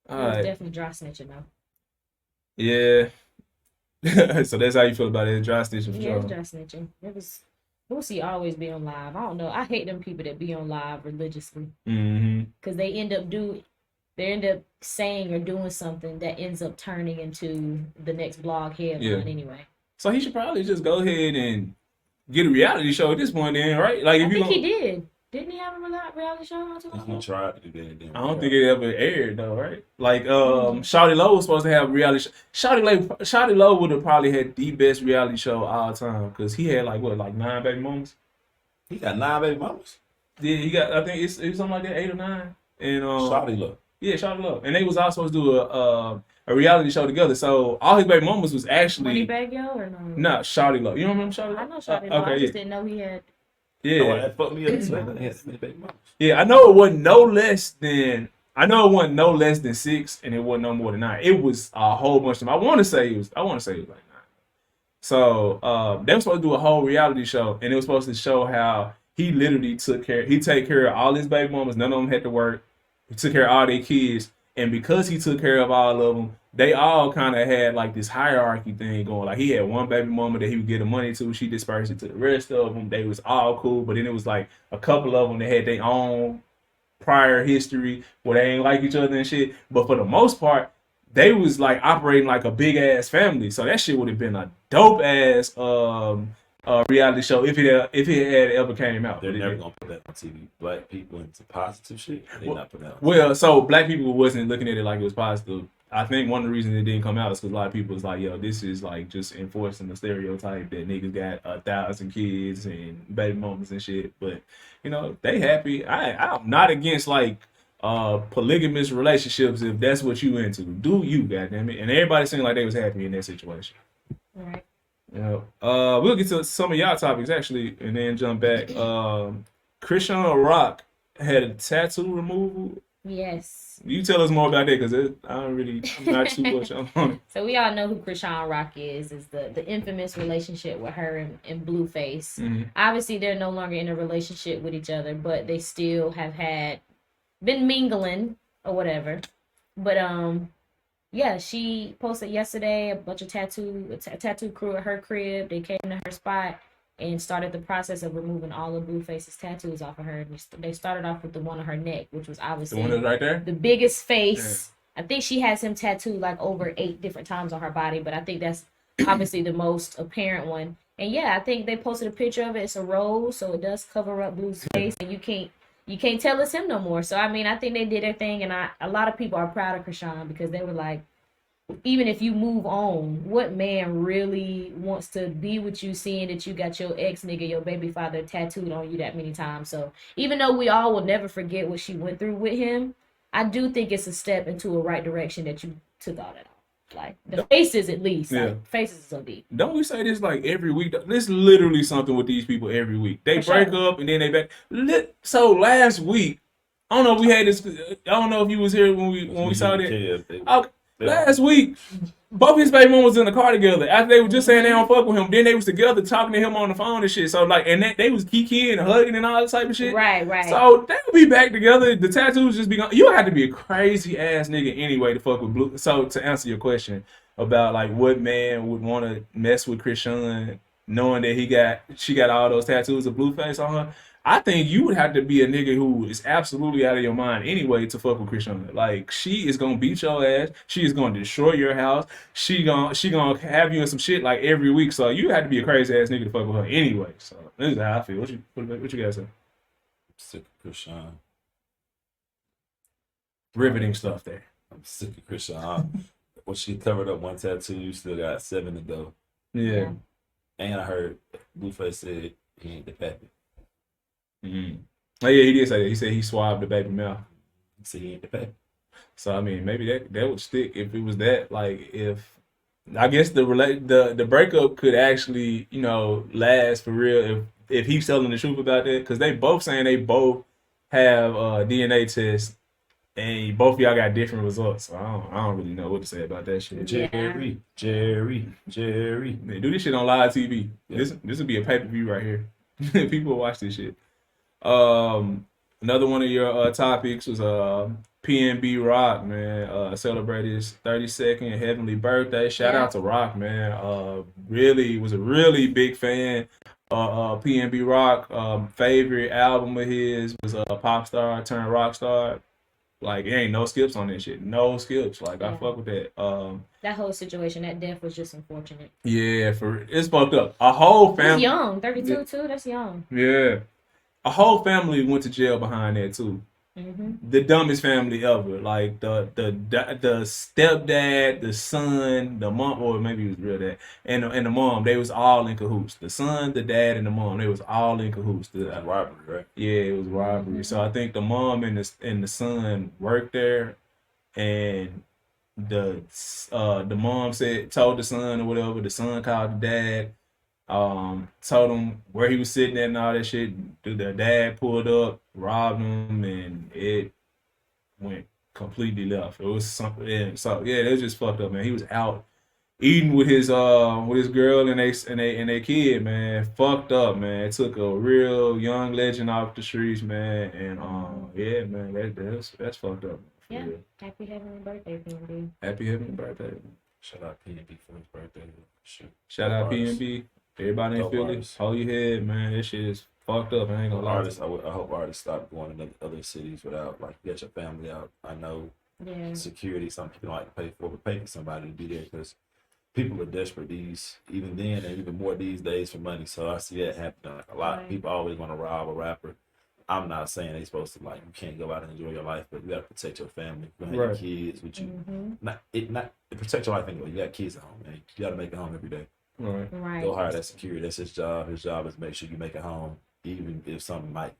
All It was right. definitely dry snitching though. Yeah. So that's how you feel about it, dry snitching for Yeah, it's sure. dry snitching. It was Boosie always be on live. I don't know. I hate them people that be on live religiously Mm-hmm. because they end up saying or doing something that ends up turning into the next blog headline Yeah. anyway. So he should probably just go ahead and get a reality show at this point, then, right? Like I if you think he did. Didn't he have a reality show on He TV? tried to do that. I don't think it ever aired though, right? Like Shawty Low was supposed to have a reality show. Shawty Low would have probably had the best reality show all time because he had like 9 baby mamas. He got 9 baby mamas. Yeah, he got. I think it's something like that, 8 or 9. And Shawty look. yeah, Shawty Low, and they was all supposed to do a reality show together. So all his baby mamas was actually Moneybag Yo or no? not Shawty Low. You don't remember Shawty Low? I know Shawty Low. Okay, I just yeah. didn't know he had. Yeah. Oh, that fucked me up. He had 7 baby mamas. Yeah, I know it wasn't no less than 6, and it wasn't no more than 9. It was a whole bunch of them. I want to say it was like 9. So they were supposed to do a whole reality show, and it was supposed to show how he literally take care of all his baby mamas. None of them had to work. He took care of all their kids, and because he took care of all of them, they all kind of had like this hierarchy thing going. Like he had one baby mama that he would give the money to. She dispersed it to the rest of them. They was all cool, but then it was like a couple of them that had their own prior history where they ain't like each other and shit. But for the most part, they was like operating like a big ass family. So that shit would have been a dope ass reality show if it had ever came out. They're never gonna put that on TV. Black people into positive shit. They not putting that on TV. Well, so black people wasn't looking at it like it was positive. I think one of the reasons it didn't come out is because a lot of people was like, yo, this is like just enforcing the stereotype that niggas got 1,000 kids and baby mamas and shit. But, you know, they happy. I'm not against like polygamous relationships if that's what you into. Do you, goddammit. And everybody seemed like they was happy in that situation. All right. Yeah. We'll get to some of y'all topics actually and then jump back. Christian Rock had a tattoo removal. Yes. You tell us more about that because I'm not too much on it. So we all know who Krishan Rock is the infamous relationship with her and Blueface. Mm-hmm. Obviously, they're no longer in a relationship with each other, but they still have been mingling or whatever. But yeah, she posted yesterday a bunch of tattoo crew at her crib. They came to her spot and started the process of removing all of Blueface's tattoos off of her. They started off with the one on her neck, which was obviously The one that's right there? the biggest face. Yeah. I think she has him tattooed like over 8 different times on her body, but I think that's obviously the most apparent one. And yeah, I think they posted a picture of it. It's a rose, so it does cover up Blue's face, and you can't tell it's him no more. So I mean, I think they did their thing, and a lot of people are proud of Krishan because they were like, even if you move on, what man really wants to be with you, seeing that you got your ex nigga, your baby father, tattooed on you that many times? So even though we all will never forget what she went through with him, I do think it's a step into a right direction that you took all that off. Like the faces, at least. Yeah. Like, faces is so deep. Don't we say this like every week? This literally something with these people every week. They For break sure. up and then they back. So last week, I don't know if we had this. I don't know if you was here when we saw that. Last week, both his baby mom was in the car together. After they were just saying they don't fuck with him, then they was together talking to him on the phone and shit. So like, and they was kikiing and hugging and all that type of shit. Right. So they would be back together. The tattoos just be gone. You have to be a crazy ass nigga anyway to fuck with Blue. So to answer your question about like what man would want to mess with Krishan, knowing that she got all those tattoos of Blueface on her, I think you would have to be a nigga who is absolutely out of your mind anyway to fuck with Krishan. Like, she is gonna beat your ass. She is gonna destroy your house. She gonna have you in some shit like every week. So you have to be a crazy ass nigga to fuck with her anyway. So this is how I feel. What you guys say? I'm sick of Krishan. Riveting stuff there. I'm sick of Krishan. When she covered up one tattoo, you still got 7 to go. Yeah. And I heard Blueface said he ain't the pappy. Mm-hmm. Oh yeah, he did say that. He said he swabbed the baby mouth. He said he ain't the pappy. So I mean, maybe that would stick if it was that. Like, if I guess the breakup could actually, last for real if he's telling the truth about that, because they both saying they both have DNA tests and both of y'all got different results. So I don't really know what to say about that shit. Jerry. Man, do this shit on live TV. Yeah. This would be a pay-per-view right here. People will watch this shit. Another one of your topics was PNB Rock, man. Celebrated his 32nd heavenly birthday. Shout out to Rock, man. Really was a really big fan. PNB Rock, favorite album of his was Pop Star Turned Rock Star. Like, it ain't no skips on that shit. No skips. Like, I fuck with that. That whole situation, that death was just unfortunate. Yeah, it's fucked up. A whole family. He's young, 32 too. That's young. Yeah, a whole family went to jail behind that too. Mm-hmm. The dumbest family ever. Like the stepdad, the son, the mom, or maybe it was real dad, and the mom. They was all in cahoots. The son, the dad, and the mom. They was all in cahoots. Robbery, right? Yeah, it was robbery. Mm-hmm. So I think the mom and the son worked there, and the mom told the son or whatever. The son called the dad. Told him where he was sitting at and all that shit. The dad pulled up, robbed him, and it went completely left. It was something. Yeah, so yeah, it was just fucked up, man. He was out eating with his girl and they kid, man. Fucked up, man. It took a real young legend off the streets, man. And yeah, man, that's fucked up. Yeah. Real. Happy heavenly birthday, PNB. Happy heavenly birthday. Shout out PNB for his birthday. Shout out PNB. Everybody in Philly, hold your head, man. This shit is fucked up. I ain't gonna lie. I hope artists stop going to other cities without, like, get your family out. I know security, some people don't like to pay for, but pay for somebody to be there because people are desperate even then and even more these days for money. So I see that happening. Like, a lot of people always want to rob a rapper. I'm not saying they're supposed to, like, you can't go out and enjoy your life, but you gotta protect your family. You have your kids with you. Mm-hmm. Not protect your life anyway. You got kids at home, man. You gotta make it home every day. Right. Go hire that security. That's his job. His job is make sure you make it home, even if something might,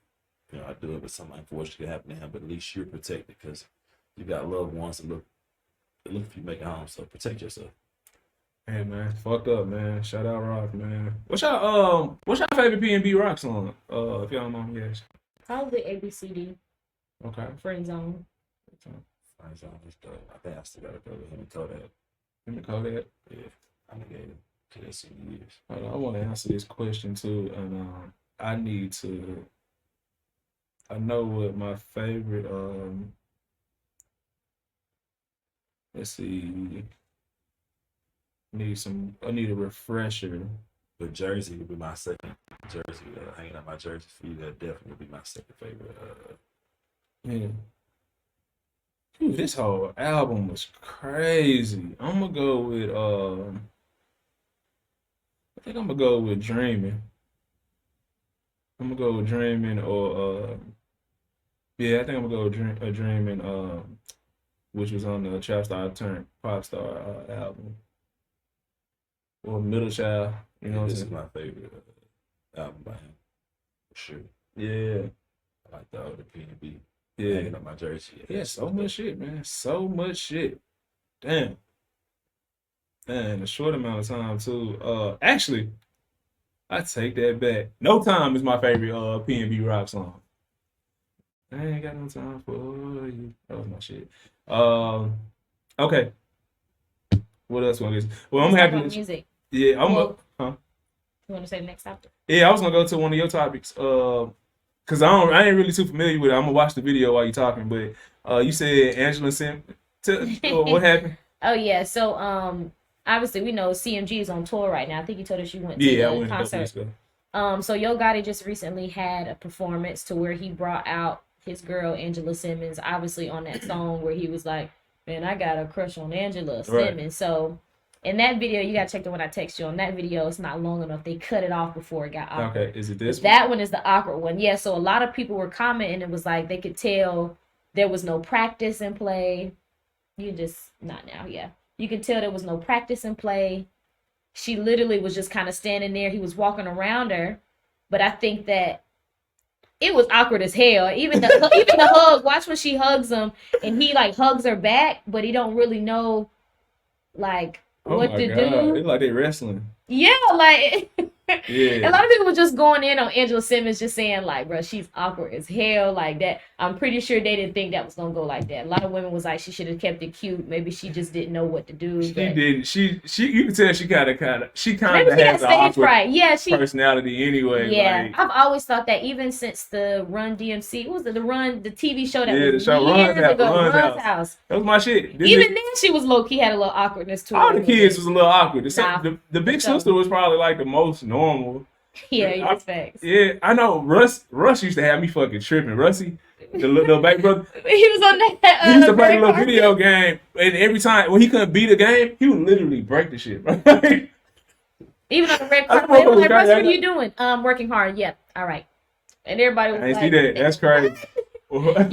I do it, but something unfortunate could happen to him. But at least you're protected because you got loved ones that look if you make it home. So protect yourself. Hey man, fucked up, man. Shout out Rock, man. What's your favorite PNB Rock song? If y'all know, yes. Probably ABCD. Okay. Friend Zone. Friend Zone is dope. I think I still gotta go with him and Kodak. Him and Kodak? Yeah, I gave it. Years. I want to answer this question too, and I know what my favorite. Let's see. I need a refresher. But Jersey would be my second. Jersey, hanging out my jersey for you, that definitely would be my second favorite. Yeah. Dude, this whole album was crazy. I'm gonna go with I think I'm gonna go with Dreaming. I'm gonna go with Dreaming or yeah, I think I'm gonna go with Dreaming, which was on the Trap Star Turn Pop Star album. Or Middle Child, you know what I'm This is saying? my favorite album by him, for sure. Yeah, I like the older P&B. yeah. Hanging up my jersey. Yeah, so much shit, man. So much shit. Damn. Man, a short amount of time too. Actually, I take that back. No Time is my favorite P&B rock song. I ain't got no time for you. That was my shit. Okay. What else want to listen? Well, I'm Let's talk happy. about music. Yeah, Well, huh? You want to say the next topic? Yeah, I was gonna go to one of your topics. Cause I ain't really too familiar with it. I'm gonna watch the video while you're talking. But you said Angela Sim. What happened? Oh yeah, so obviously we know CMG is on tour right now. I think you told us you went to Yeah, I the went a couple weeks concert. ago. So Yo Gotti just recently had a performance to where he brought out his girl Angela Simmons, obviously on that song where he was like, "Man, I got a crush on Angela Simmons." Right. So in that video, you gotta check the one I text you. On that video, it's not long enough. They cut it off before it got awkward. Okay, is it this one? That one is the awkward one. Yeah, so a lot of people were commenting. It was like they could tell there was no practice in play. You just not now, yeah. You could tell there was no practice in play. She literally was just kind of standing there. He was walking around her, but I think that it was awkward as hell. Even the hug. Watch when she hugs him, and he like hugs her back, but he don't really know like Oh what my to God. do. It's like they wrestling. Yeah, like Yeah. a lot of people were just going in on Angela Simmons, just saying like, bro, she's awkward as hell, like that. I'm pretty sure they didn't think that was gonna go like that. A lot of women was like, she should have kept it cute. Maybe she just didn't know what to do. She but didn't. She. You can tell she kind of maybe she has got an stage awkward fright. Yeah, she. personality anyway. Yeah, Like, I've always thought that even since the Run DMC, what was it, the TV show that Yeah, was the show years Run's ago, Run's Run's House. House. that was my shit. This Even is- then, she was low key, had a little awkwardness to her. all the kids was a little awkward. Nah, The big for sure. sister was probably like the most normal. Yeah, you respect. Yeah, I know. Russ used to have me fucking tripping. Russie, the little baby brother, He was on that. he used to play a red little carpet. video game, and every time when he couldn't beat a game, he would literally break the shit. Bro. Even on the red I carpet, thought they it were was like, Russ, crazy. what are you doing? Working hard. Yep. All right. And everybody was I ain't like, see that. That's crazy.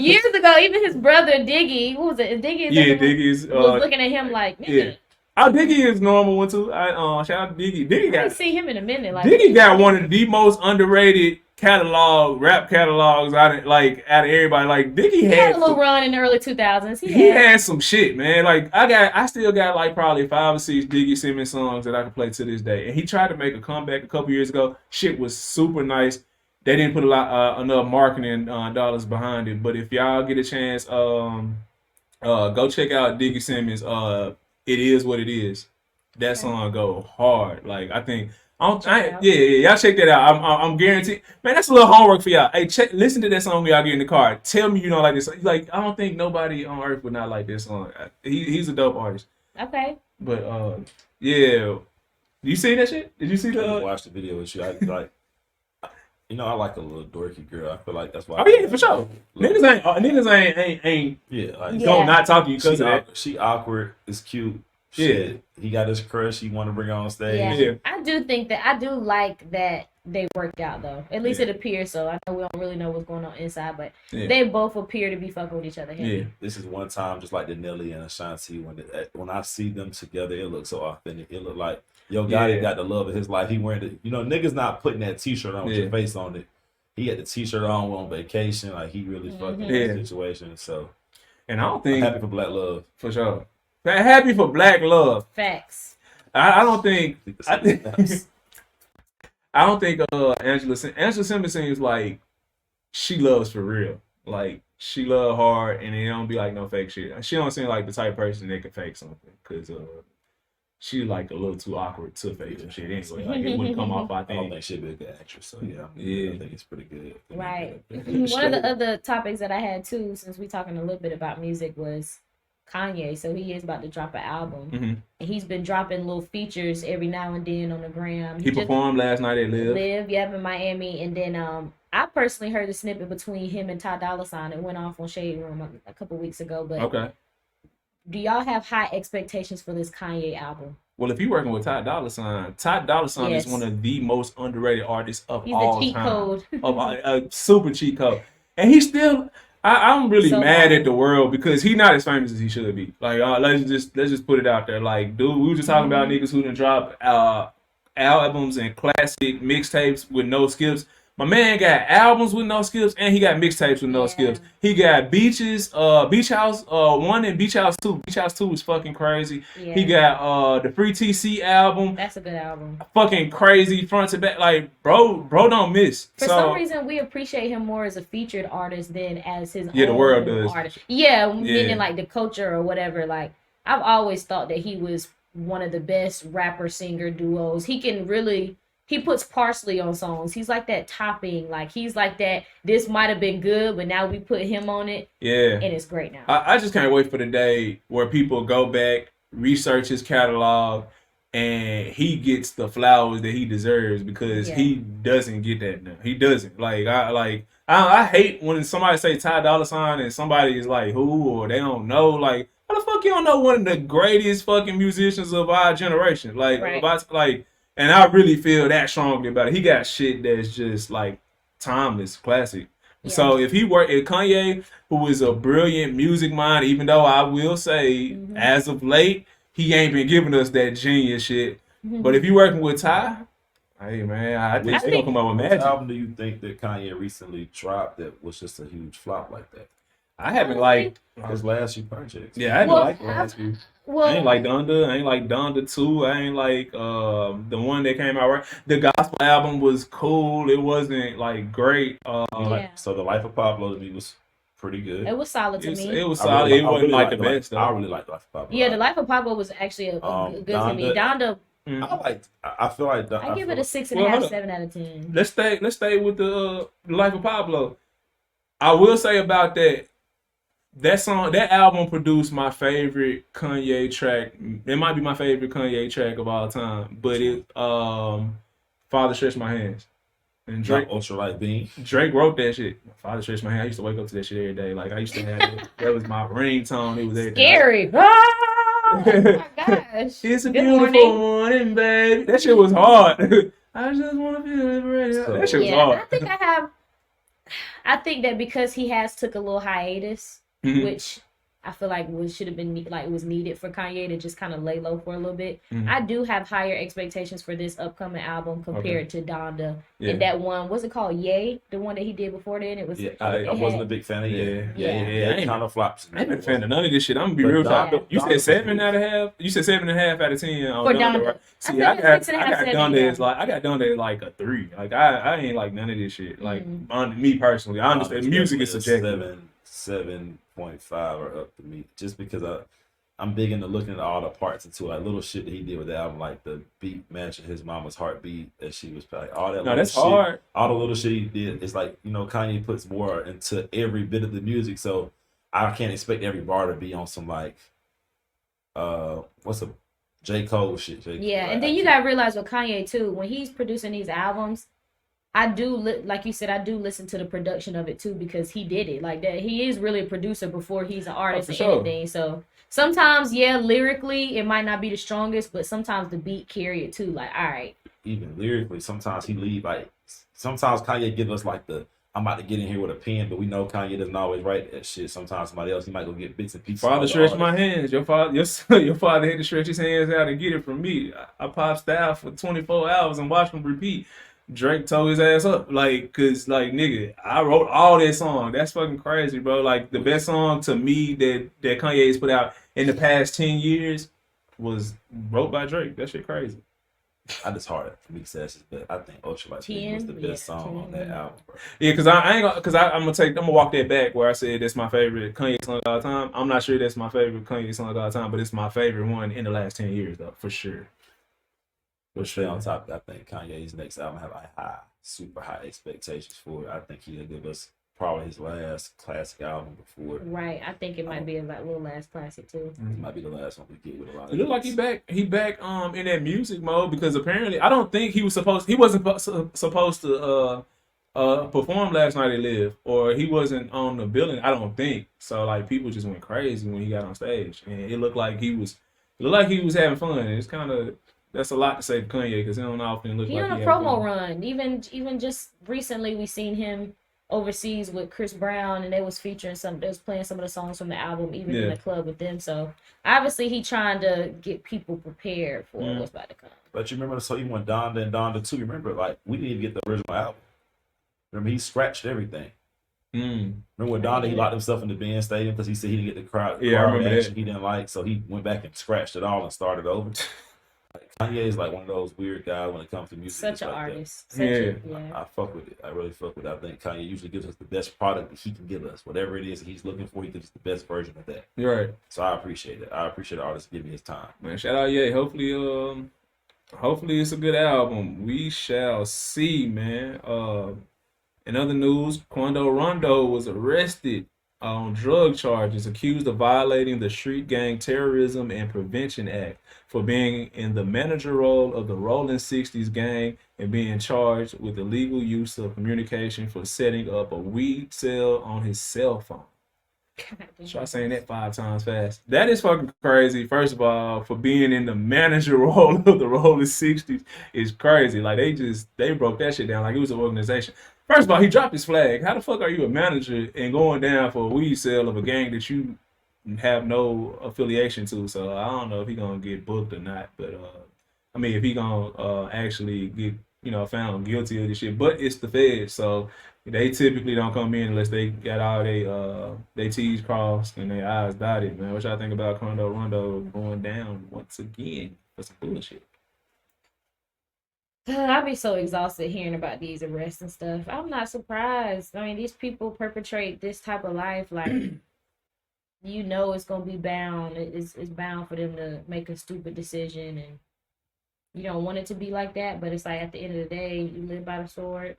years ago, even his brother Diggy, what was it? Diggy? Yeah, Diggy's. was looking at him like, yeah. nigga, Oh, Diggy is normal one too. Shout out to Diggy. Diggy I got didn't see him in a minute. Like, Diggy got one of the most underrated rap catalogs out of everybody. Like Diggy he had had a little run in the early 2000s. he had some shit, man. Like I still got like probably 5 or 6 Diggy Simmons songs that I can play to this day. And he tried to make a comeback a couple years ago. Shit was super nice. They didn't put enough marketing dollars behind it. But if y'all get a chance, go check out Diggy Simmons. It Is What It Is. That song go hard. Like I think. Y'all check that out. I'm guaranteed. Man, that's a little homework for y'all. Hey, listen to that song when y'all get in the car. Tell me you don't like this. Like I don't think nobody on earth would not like this song. He's a dope artist. Okay. But yeah, you see that shit? Did you see I the? watched the video with you. I like, I like a little dorky girl. I feel like that's why. Oh yeah, for sure. Niggas ain't Yeah, like, gonna not talk to you because of that. she awkward. It's cute. Yeah. Shit. He got his crush. He want to bring her on stage. Yeah. Yeah. I do like that they worked out though. At least it appears so. I know we don't really know what's going on inside, but Yeah. they both appear to be fucking with each other. Yeah. This is one time, just like the Nelly and Ashanti, when I see them together, it looks so authentic. It look like Yo Gotti got the love of his life. He wearing the, niggas not putting that T-shirt on with your face on it. He had the T-shirt on vacation. Like he really fucking in the situation. So, And I don't I'm think happy for Black Love. for sure. Happy for Black Love. Facts. I don't think I don't think Angela Simmons seems like she loves for real. Like she love hard and it don't be like no fake shit. She don't seem like the type of person that can fake something because she like a little too awkward to fake some shit anyway. Like it wouldn't come off. I I don't think. think she'd be a good actress. So yeah, Yeah. I think it's pretty good. Right. One of the other topics that I had too, since we talking a little bit about music, was Kanye. So he is about to drop an album. Mm-hmm. And he's been dropping little features every now and then on the gram. He performed last night at Live. Yep, in Miami. And then I personally heard the snippet between him and Ty Dolla $ign. It went off on Shade Room a couple weeks ago. But Okay. do y'all have high expectations for this Kanye album? Well, if you're working with Ty Dolla Sign is Yes. one of the most underrated artists of He's the all cheat time. code. Of a super cheat code, and he's still. I'm really So mad bad. at the world because he's not as famous as he should be. Like, let's just put it out there. Like, dude, we were just talking about niggas who done drop albums and classic mixtapes with no skips. My man got albums with no skips, and he got mixtapes with no Yeah. skips. He got Beach House 1 and Beach House 2. Beach House 2 is fucking crazy. Yeah. He got the Free TC album, That's a good album. fucking crazy front to back. Like, bro don't miss. For So some reason, we appreciate him more as a featured artist than as his Yeah, the own world does. artist. Yeah, Yeah. meaning like the culture or whatever. Like, I've always thought that he was one of the best rapper singer duos. He puts parsley on songs. He's like that topping. Like, he's like that. This might have been good, but now we put him on it, yeah. and it's great now. I just can't wait for the day where people go back, research his catalog, and he gets the flowers that he deserves because Yeah. he doesn't get that now. He doesn't. I hate when somebody say Ty Dolla Sign and somebody is like who or they don't know. Like, how the fuck you don't know one of the greatest fucking musicians of our generation? Like, Right. and I really feel that strongly about it. He got shit that's just like timeless, classic. Yeah. So if Kanye, who is a brilliant music mind, even though I will say, as of late, he ain't been giving us that genius shit. But if you working with Ty, hey man, I think they gonna come up with Which magic. album do you think that Kanye recently dropped that was just a huge flop like that? I haven't liked. His last few projects. Yeah, I didn't Well, like last few. Well, I ain't like Donda. I ain't like Donda 2. I ain't like the one that came out right. The gospel album was cool. It wasn't like great. yeah, So the Life of Pablo to me was pretty good. it was solid to me. It was I solid. really- It I wasn't really like the liked best though. I really like Life of Pablo. Yeah, the Life of Pablo was actually a good to me. Donda, I feel like I give it a 6.5, Well, hold up. 7 out of 10. Let's stay with the Life of Pablo. I will say about that song, that album produced my favorite Kanye track. It might be my favorite Kanye track of all time, but it Father Stretch My Hands. And Drake Ultralight Beam. Drake wrote that shit. Father Stretch My Hands. I used to wake up to that shit every day. Like, I used to have it. That was my ringtone. It was everything. Scary. Oh my gosh. It's a Good beautiful morning. morning, baby. That shit was hard. I just want to feel liberated. That shit was Yeah, hard. I think that because he has took a little hiatus, Mhm. which I feel like should have been like was needed for Kanye to just kind of lay low for a little bit. Mhm. I do have higher expectations for this upcoming album compared to Donda. Yeah. And that one, what's it called? Yay, the one that he did before then. It was Yeah, I wasn't a big fan of Yeah. it kind of flops. I ain't been a fan of none of this shit. I'm gonna be But real. Donda- You Donda said was 7.5. You said 7.5 out of 10 on For Donda, Donda. right? I See, think I it's got 6.5, 7, Donda yeah. as like I got Donda as like a 3. Like I ain't like none of this shit. Like on me personally, I understand music is subjective. 7.5 or up to me, just because I'm big into looking at all the parts into like little shit that he did with the album, like the beat matching his mama's heartbeat that she was like all that. No, little that's shit, hard. All the little shit he did. It's like, you know, Kanye puts more into every bit of the music, so I can't expect every bar to be on some like what's a J. Cole shit. Yeah, Like, and then you gotta realize with Kanye too, when he's producing these albums, I do like you said, I do listen to the production of it too because he did it like that. He is really a producer before he's an artist for or sure. anything. So sometimes, yeah, lyrically it might not be the strongest, but sometimes the beat carry it too. Like, all right, even lyrically, sometimes he leave like sometimes Kanye give us like the I'm about to get in here with a pen, but we know Kanye doesn't always write that shit. Sometimes somebody else he might go get bits and pieces. Father of the stretch artist. my hands. Your father had to stretch his hands out and get it from me. I pop style for 24 hours and watch him repeat. Drake tore his ass up, like, cause like nigga, I wrote all that song. That's fucking crazy, bro. Like the best song to me that Kanye has put out in the past 10 years was wrote by Drake. That shit crazy. I just hard for me to say that's but I think Ultralight Beam was the 10, best yeah, song on 10. that album, bro. Yeah, cause I ain't gonna, cause I'm gonna walk that back where I said that's my favorite Kanye song of all time. I'm not sure that's my favorite Kanye song of all time, but it's my favorite one in the last 10 years though, for sure. But stay on top, I think Kanye's next album have like super high expectations for it. I think he'll give us probably his last classic album before. right. I think it might be a like little last classic too. It might be the last one we get with a lot of It looked like hits. he back in that music mode because apparently I don't think he wasn't supposed to perform last night at Live, or he wasn't on the billing. I don't think so. Like people just went crazy when he got on stage, and it looked like he was looked like he was having fun. It's kind of that's a lot to say to Kanye because he don't often look He like on he a having promo fun. run. Even just recently, we seen him overseas with Chris Brown, and they was featuring some. They was playing some of the songs from the album, even in Yeah. the club with them. So obviously, he trying to get people prepared for what's about to come. But you remember, so even when Donda and Donda 2, remember, like, we didn't even get the original album. Remember, he scratched everything. Remember when Donda, he locked himself in the band stadium because he said he didn't get the crowd Yeah, I remember reaction that. he didn't like, so he went back and scratched it all and started over. Like, Kanye is like one of those weird guys when it comes to music. Such It's an like that. artist. Yeah. I fuck with it. I really fuck with it. I think Kanye usually gives us the best product that he can give us. Whatever it is that he's looking for, he gives us the best version of that. You're right. So I appreciate it. I appreciate the artist giving me his time. Man, shout out Ye. Hopefully it's a good album. We shall see, man. In other news, Quando Rondo was arrested on drug charges, accused of violating the Street Gang Terrorism and Prevention Act for being in the manager role of the Rolling 60s gang and being charged with illegal use of communication for setting up a weed sale on his cell phone. Try saying that 5 times fast. That is fucking crazy. First of all, for being in the manager role of the Rolling 60s is crazy. Like they broke that shit down like it was an organization. First of all, he dropped his flag. How the fuck are you a manager and going down for a weed sale of a gang that you have no affiliation to? So I don't know if he gonna get booked or not. But I mean, if he gonna actually get found guilty of this shit. But it's the Feds, so they typically don't come in unless they got all they T's crossed and their I's dotted, man. What y'all think about Quando Rondo going down once again for some bullshit? I'd be so exhausted hearing about these arrests and stuff. I'm not surprised. I mean, these people perpetrate this type of life, like it's gonna be bound. It's bound for them to make a stupid decision, and you don't want it to be like that. But it's like at the end of the day, you live by the sword.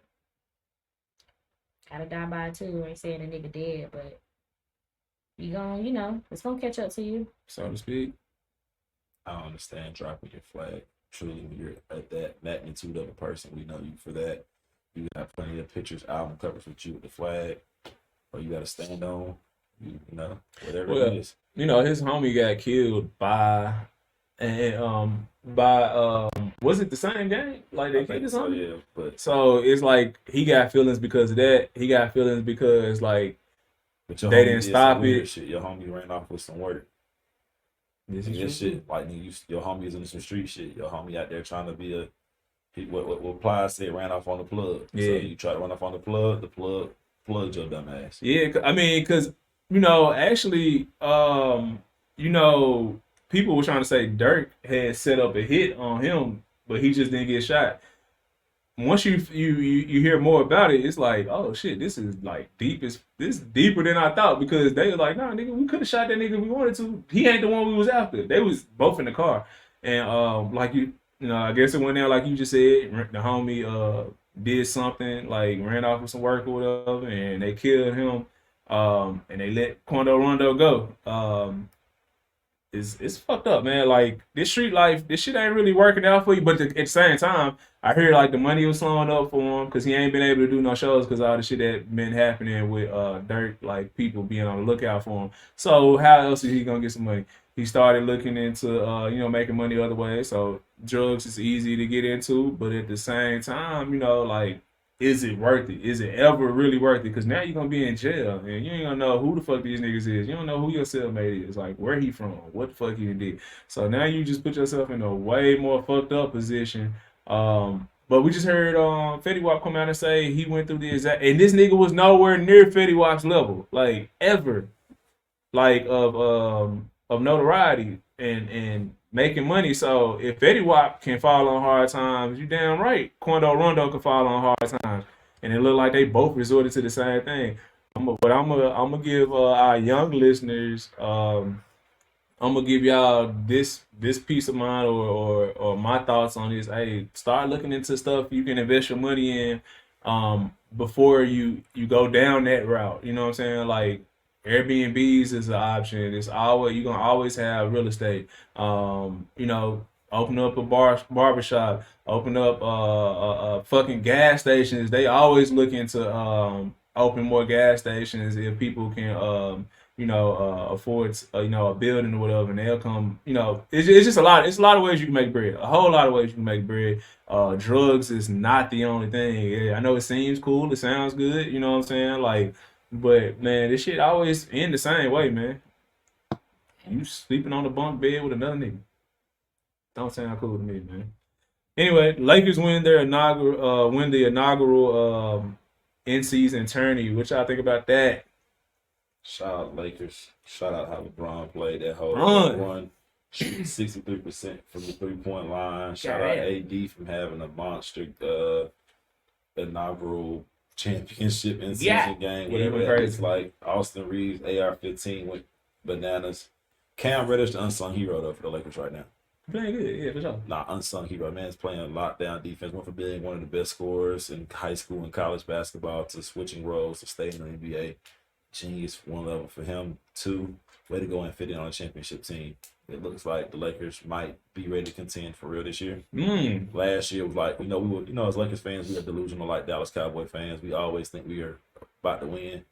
Gotta die by it too. I ain't saying a nigga dead, but you gonna, it's gonna catch up to you. So to speak. I don't understand dropping your flag. Truly, when you're at that magnitude of a person, we know you for that. You got plenty of pictures, album covers with you with the flag, or you got to stand on, whatever it is. His homie got killed by was it the same gang? Like they killed his homie? Yeah, but so it's like he got feelings because of that. He got feelings because like they didn't stop it. Shit. Your homie ran off with some work. This shit, like your homie is in some street shit. Your homie out there trying to be what Ply said, ran off on the plug. Yeah. So you try to run off on the plug plugged your dumb ass. Yeah, I mean, because actually, people were trying to say Dirk had set up a hit on him, but he just didn't get shot. Once you hear more about it, it's like, oh shit, this is like this is deeper than I thought, because they were like, nah, nigga, we could have shot that nigga if we wanted to. He ain't the one we was after. They was both in the car, and like I guess it went down like you just said. The homie did something like ran off with some work or whatever, and they killed him, and they let Quando Rondo go. It's fucked up, man. Like this street life, this shit ain't really working out for you. But at the same time, I hear like the money was slowing up for him because he ain't been able to do no shows because all the shit that been happening with Dirk, like people being on the lookout for him. So how else is he gonna get some money? He started looking into making money other ways. So drugs is easy to get into, but at the same time, like, is it worth it? Is it ever really worth it? Because now you're gonna be in jail and you ain't gonna know who the fuck these niggas is. You don't know who your cellmate is, like where he from, what the fuck he did. So now you just put yourself in a way more fucked up position. But we just heard Fetty Wap come out and say he went through the exact, and this nigga was nowhere near Fetty Wap's level, like ever, like of notoriety and making money. So if Fetty Wap can fall on hard times, you damn right Quando Rondo can fall on hard times. And it looked like they both resorted to the same thing. I'm gonna give our young listeners, I'm gonna give y'all this peace of mind or my thoughts on this. Hey, start looking into stuff you can invest your money in before you go down that route. You know what I'm saying? Like Airbnbs is an option. It's always, you're gonna always have real estate. Open up a barbershop, open up fucking gas stations. They always looking to open more gas stations if people can affords, a building or whatever, and they'll come, it's just a lot. It's a lot of ways you can make bread. A whole lot of ways you can make bread. Drugs is not the only thing. Yeah, I know it seems cool. It sounds good. You know what I'm saying? Like, but man, this shit always end the same way, man. You sleeping on the bunk bed with another nigga. Don't sound cool to me, man. Anyway, Lakers win the inaugural in-season tourney. What y'all think about that? Shout out Lakers. Shout out how LeBron played that whole run. Shooting 63% from the 3-point line. Shout out AD from having a monster inaugural championship in-season game. Whatever that is like. Austin Reeves, AR-15 went bananas. Cam Reddish, the unsung hero though for the Lakers right now. Playing good, yeah, for sure. Nah, unsung hero. Man's playing lockdown defense. Went from being one of the best scorers in high school and college basketball to switching roles to stay in the NBA. Genius, one level for him. 2, way to go and fit in on a championship team. It looks like the Lakers might be ready to contend for real this year. Last year was like, we were, as Lakers fans, we are delusional like Dallas Cowboy fans. We always think we are about to win.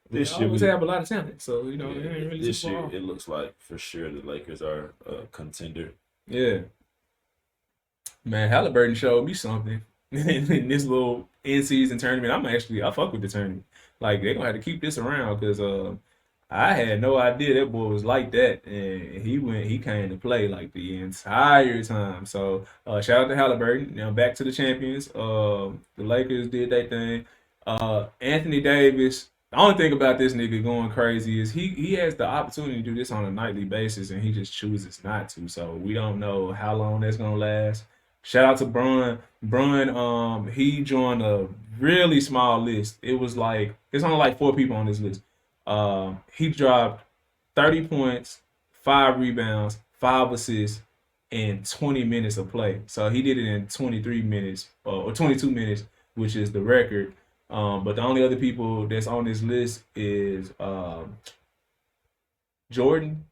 This year we have a lot of talent, so it ain't really this year it looks like for sure the Lakers are a contender. Yeah, man, Halliburton showed me something in this little in-season tournament. I fuck with the tournament. Like, they're gonna have to keep this around because I had no idea that boy was like that, and he came to play like the entire time. So shout out to Halliburton. Now back to the champions. The Lakers did their thing. Anthony Davis. The only thing about this nigga going crazy is he has the opportunity to do this on a nightly basis, and he just chooses not to. So we don't know how long that's gonna last. Shout out to Bron. Bron, he joined a really small list. It's only like 4 people on this list. He dropped 30 points, 5 rebounds, 5 assists in 20 minutes of play. So he did it in 23 minutes or 22 minutes, which is the record. But the only other people that's on this list is Jordan,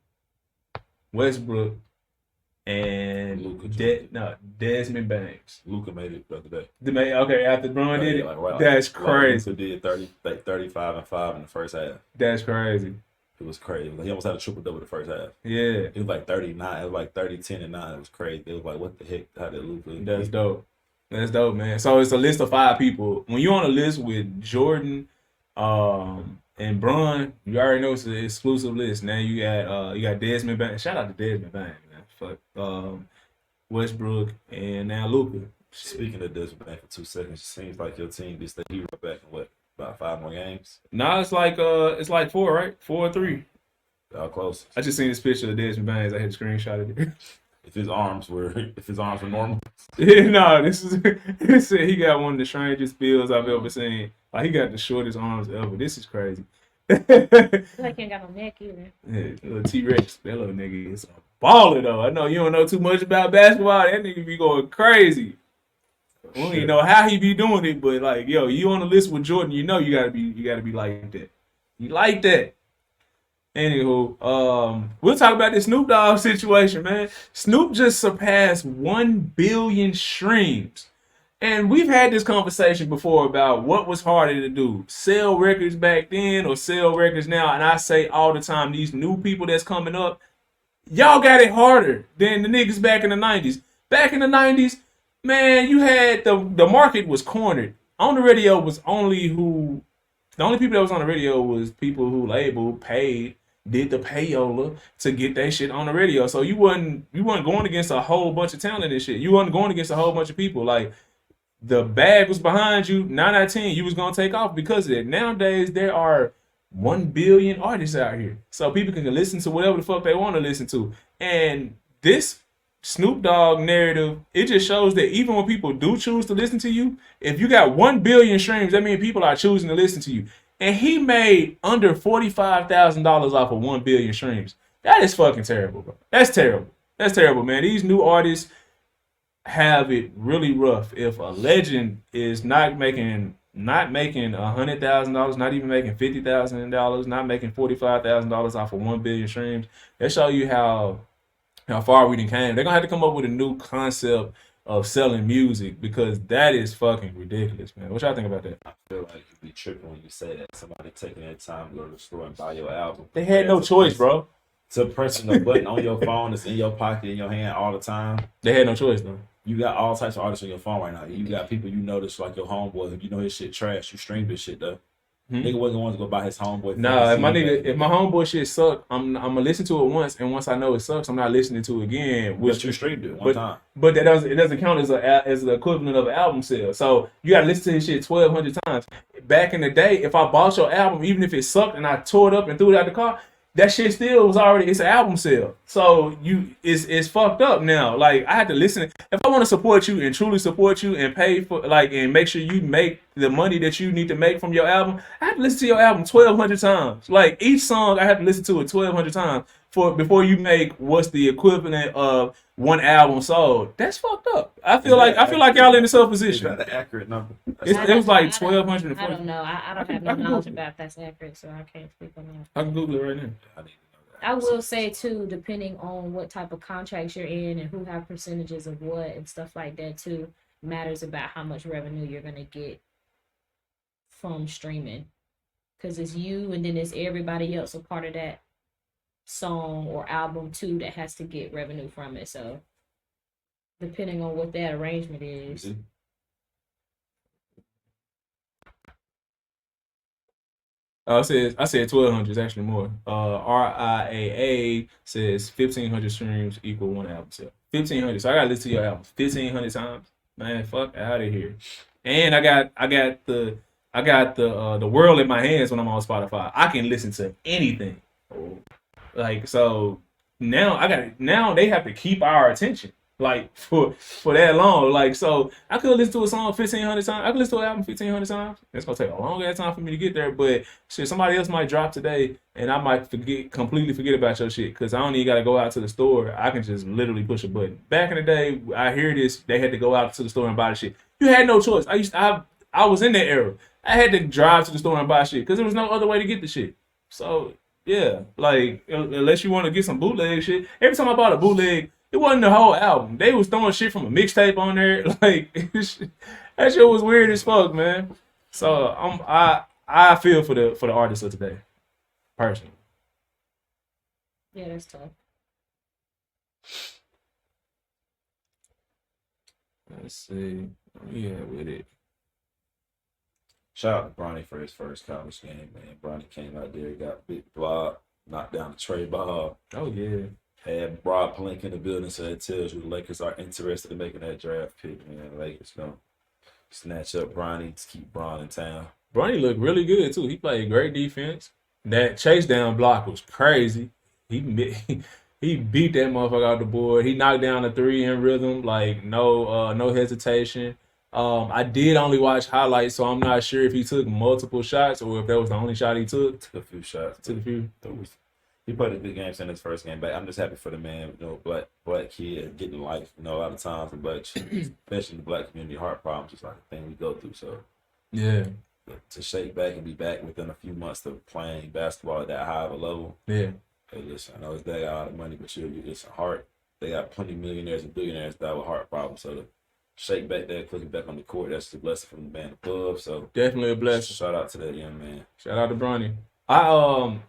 Westbrook, and Desmond Baines. Luka made it the other day. Okay, after Bron did it? That's crazy. Luka did 35 and 5 in the first half. That's crazy. It was crazy. He almost had a triple-double the first half. Yeah. It was like 39. It was like 30, 10, and 9. It was crazy. It was like, what the heck? How did Luka? That's dope. That's dope, man. So it's a list of 5 people. When you're on a list with Jordan, and Bron, you already know it's an exclusive list. Now you got Desmond Baines. Shout out to Desmond Baines, man. Fuck Westbrook and now Luka. Speaking of Desmond Baines for 2 seconds, it seems like your team gets the hero back in about 5 more games. Nah, it's like 4, right? 4 or 3. How close? I just seen this picture of Desmond Baines. I had a screenshot of it. If his arms were normal. Yeah, no, it said he got one of the strangest builds I've ever seen. Like, he got the shortest arms ever. This is crazy. Like he ain't got no neck either. Yeah, little T-Rex. That little nigga is a baller though. I know you don't know too much about basketball. That nigga be going crazy. We don't even know how he be doing it, but like, yo, you on the list with Jordan, you gotta be like that. You like that. Anywho, we'll talk about this Snoop Dogg situation, man. Snoop just surpassed 1 billion streams. And we've had this conversation before about what was harder to do, sell records back then or sell records now. And I say all the time, these new people that's coming up, y'all got it harder than the niggas back in the 90s. Back in the 90s, man, you had the market was cornered. On the radio was the only people that was on the radio was people who labeled, paid, did the payola to get that shit on the radio. So you wasn't going against a whole bunch of talent and shit. You wasn't going against a whole bunch of people. Like, the bag was behind you, 9 out of 10, you was gonna take off because of it. Nowadays, there are 1 billion artists out here. So people can listen to whatever the fuck they want to listen to. And this Snoop Dogg narrative, it just shows that even when people do choose to listen to you, if you got 1 billion streams, that means people are choosing to listen to you. And he made under $45,000 off of 1 billion streams. That is fucking terrible, bro. That's terrible. That's terrible, man. These new artists have it really rough. If a legend is not making $100,000, not even making $50,000, not making $45,000 off of 1 billion streams, that show you how far we done came. They're gonna have to come up with a new concept of selling music, because that is fucking ridiculous, man. What y'all think about that? I feel like you'd be tripping when you say that. Somebody taking their time to go to the store and buy your album. They had no choice, bro. To pressing a button on your phone that's in your pocket, in your hand all the time. They had no choice, though. You got all types of artists on your phone right now. You got people you know that's like your homeboy. You know his shit trash. You stream this shit though. Nigga wasn't going to go buy his homeboy. Nah, if my homeboy shit suck, I'm gonna listen to it once, and once I know it sucks, I'm not listening to it again. But you streamed it one time. But it doesn't count as the equivalent of an album sale. So you gotta listen to his shit 1,200 times. Back in the day, if I bought your album, even if it sucked and I tore it up and threw it out the car, that shit still was already, it's an album sale. So it's fucked up now. Like, I had to listen. If I want to support you and truly support you and pay for, like, and make sure you make the money that you need to make from your album, I have to listen to your album 1,200 times. Like, each song I have to listen to it 1,200 times before you make what's the equivalent of one album sold. That's fucked up. I feel like y'all in the self position. Is that the accurate number? It was like 1,240. I don't know. I don't have no knowledge about if that's accurate, so I can't speak on that. I can Google it right now. I need to know that. I will say too, depending on what type of contracts you're in and who have percentages of what and stuff like that too, matters about how much revenue you're gonna get from streaming, because it's you and then it's everybody else a part of that song or album too that has to get revenue from it. So depending on what that arrangement is. I said 1,200 is actually more. RIAA says 1,500 streams equal one album sale. 1,500. So I gotta listen to your album 1,500 times. Man, fuck out of here. And I got the world in my hands when I'm on Spotify. I can listen to anything. Like, so now they have to keep our attention, like, for that long. Like, so I could listen to a song 1,500 times. I could listen to an album 1,500 times. It's gonna take a long ass time for me to get there, but shit, somebody else might drop today and I might completely forget about your shit, because I don't even gotta go out to the store. I can just literally push a button. Back in the day, I hear this, they had to go out to the store and buy the shit. You had no choice. I was in that era. I had to drive to the store and buy shit because there was no other way to get the shit. So yeah, like, unless you want to get some bootleg shit. Every time I bought a bootleg, it wasn't the whole album. They was throwing shit from a mixtape on there. Like, that shit was weird as fuck, man. So I feel for the artists of today, personally. Yeah, that's tough. Let's see. Yeah, with it. Shout out to Bronny for his first college game, man. Bronny came out there, got big block, knocked down the Trey ball. Oh, yeah. Had Broad Plank in the building, so that tells you the Lakers are interested in making that draft pick, man. The Lakers gonna snatch up Bronny to keep Bron in town. Bronny looked really good, too. He played great defense. That chase down block was crazy. He beat that motherfucker out the board. He knocked down a three in rhythm, like, no hesitation. I did only watch highlights, so I'm not sure if he took multiple shots or if that was the only shot he took. Took a few shots. He played a good game in his first game back. I'm just happy for the man, black kid getting life. A lot of times, especially in the black community, heart problems is like a thing we go through. So yeah, to shake back and be back within a few months of playing basketball at that high of a level. Yeah. Hey, listen, I know they got a lot of money, but it's a heart. They got plenty of millionaires and billionaires that have heart problems. So to shake back there, quickly back on the court, that's a blessing from the man above. So definitely a blessing. Shout out to that young man. Shout out to Bronny. I'm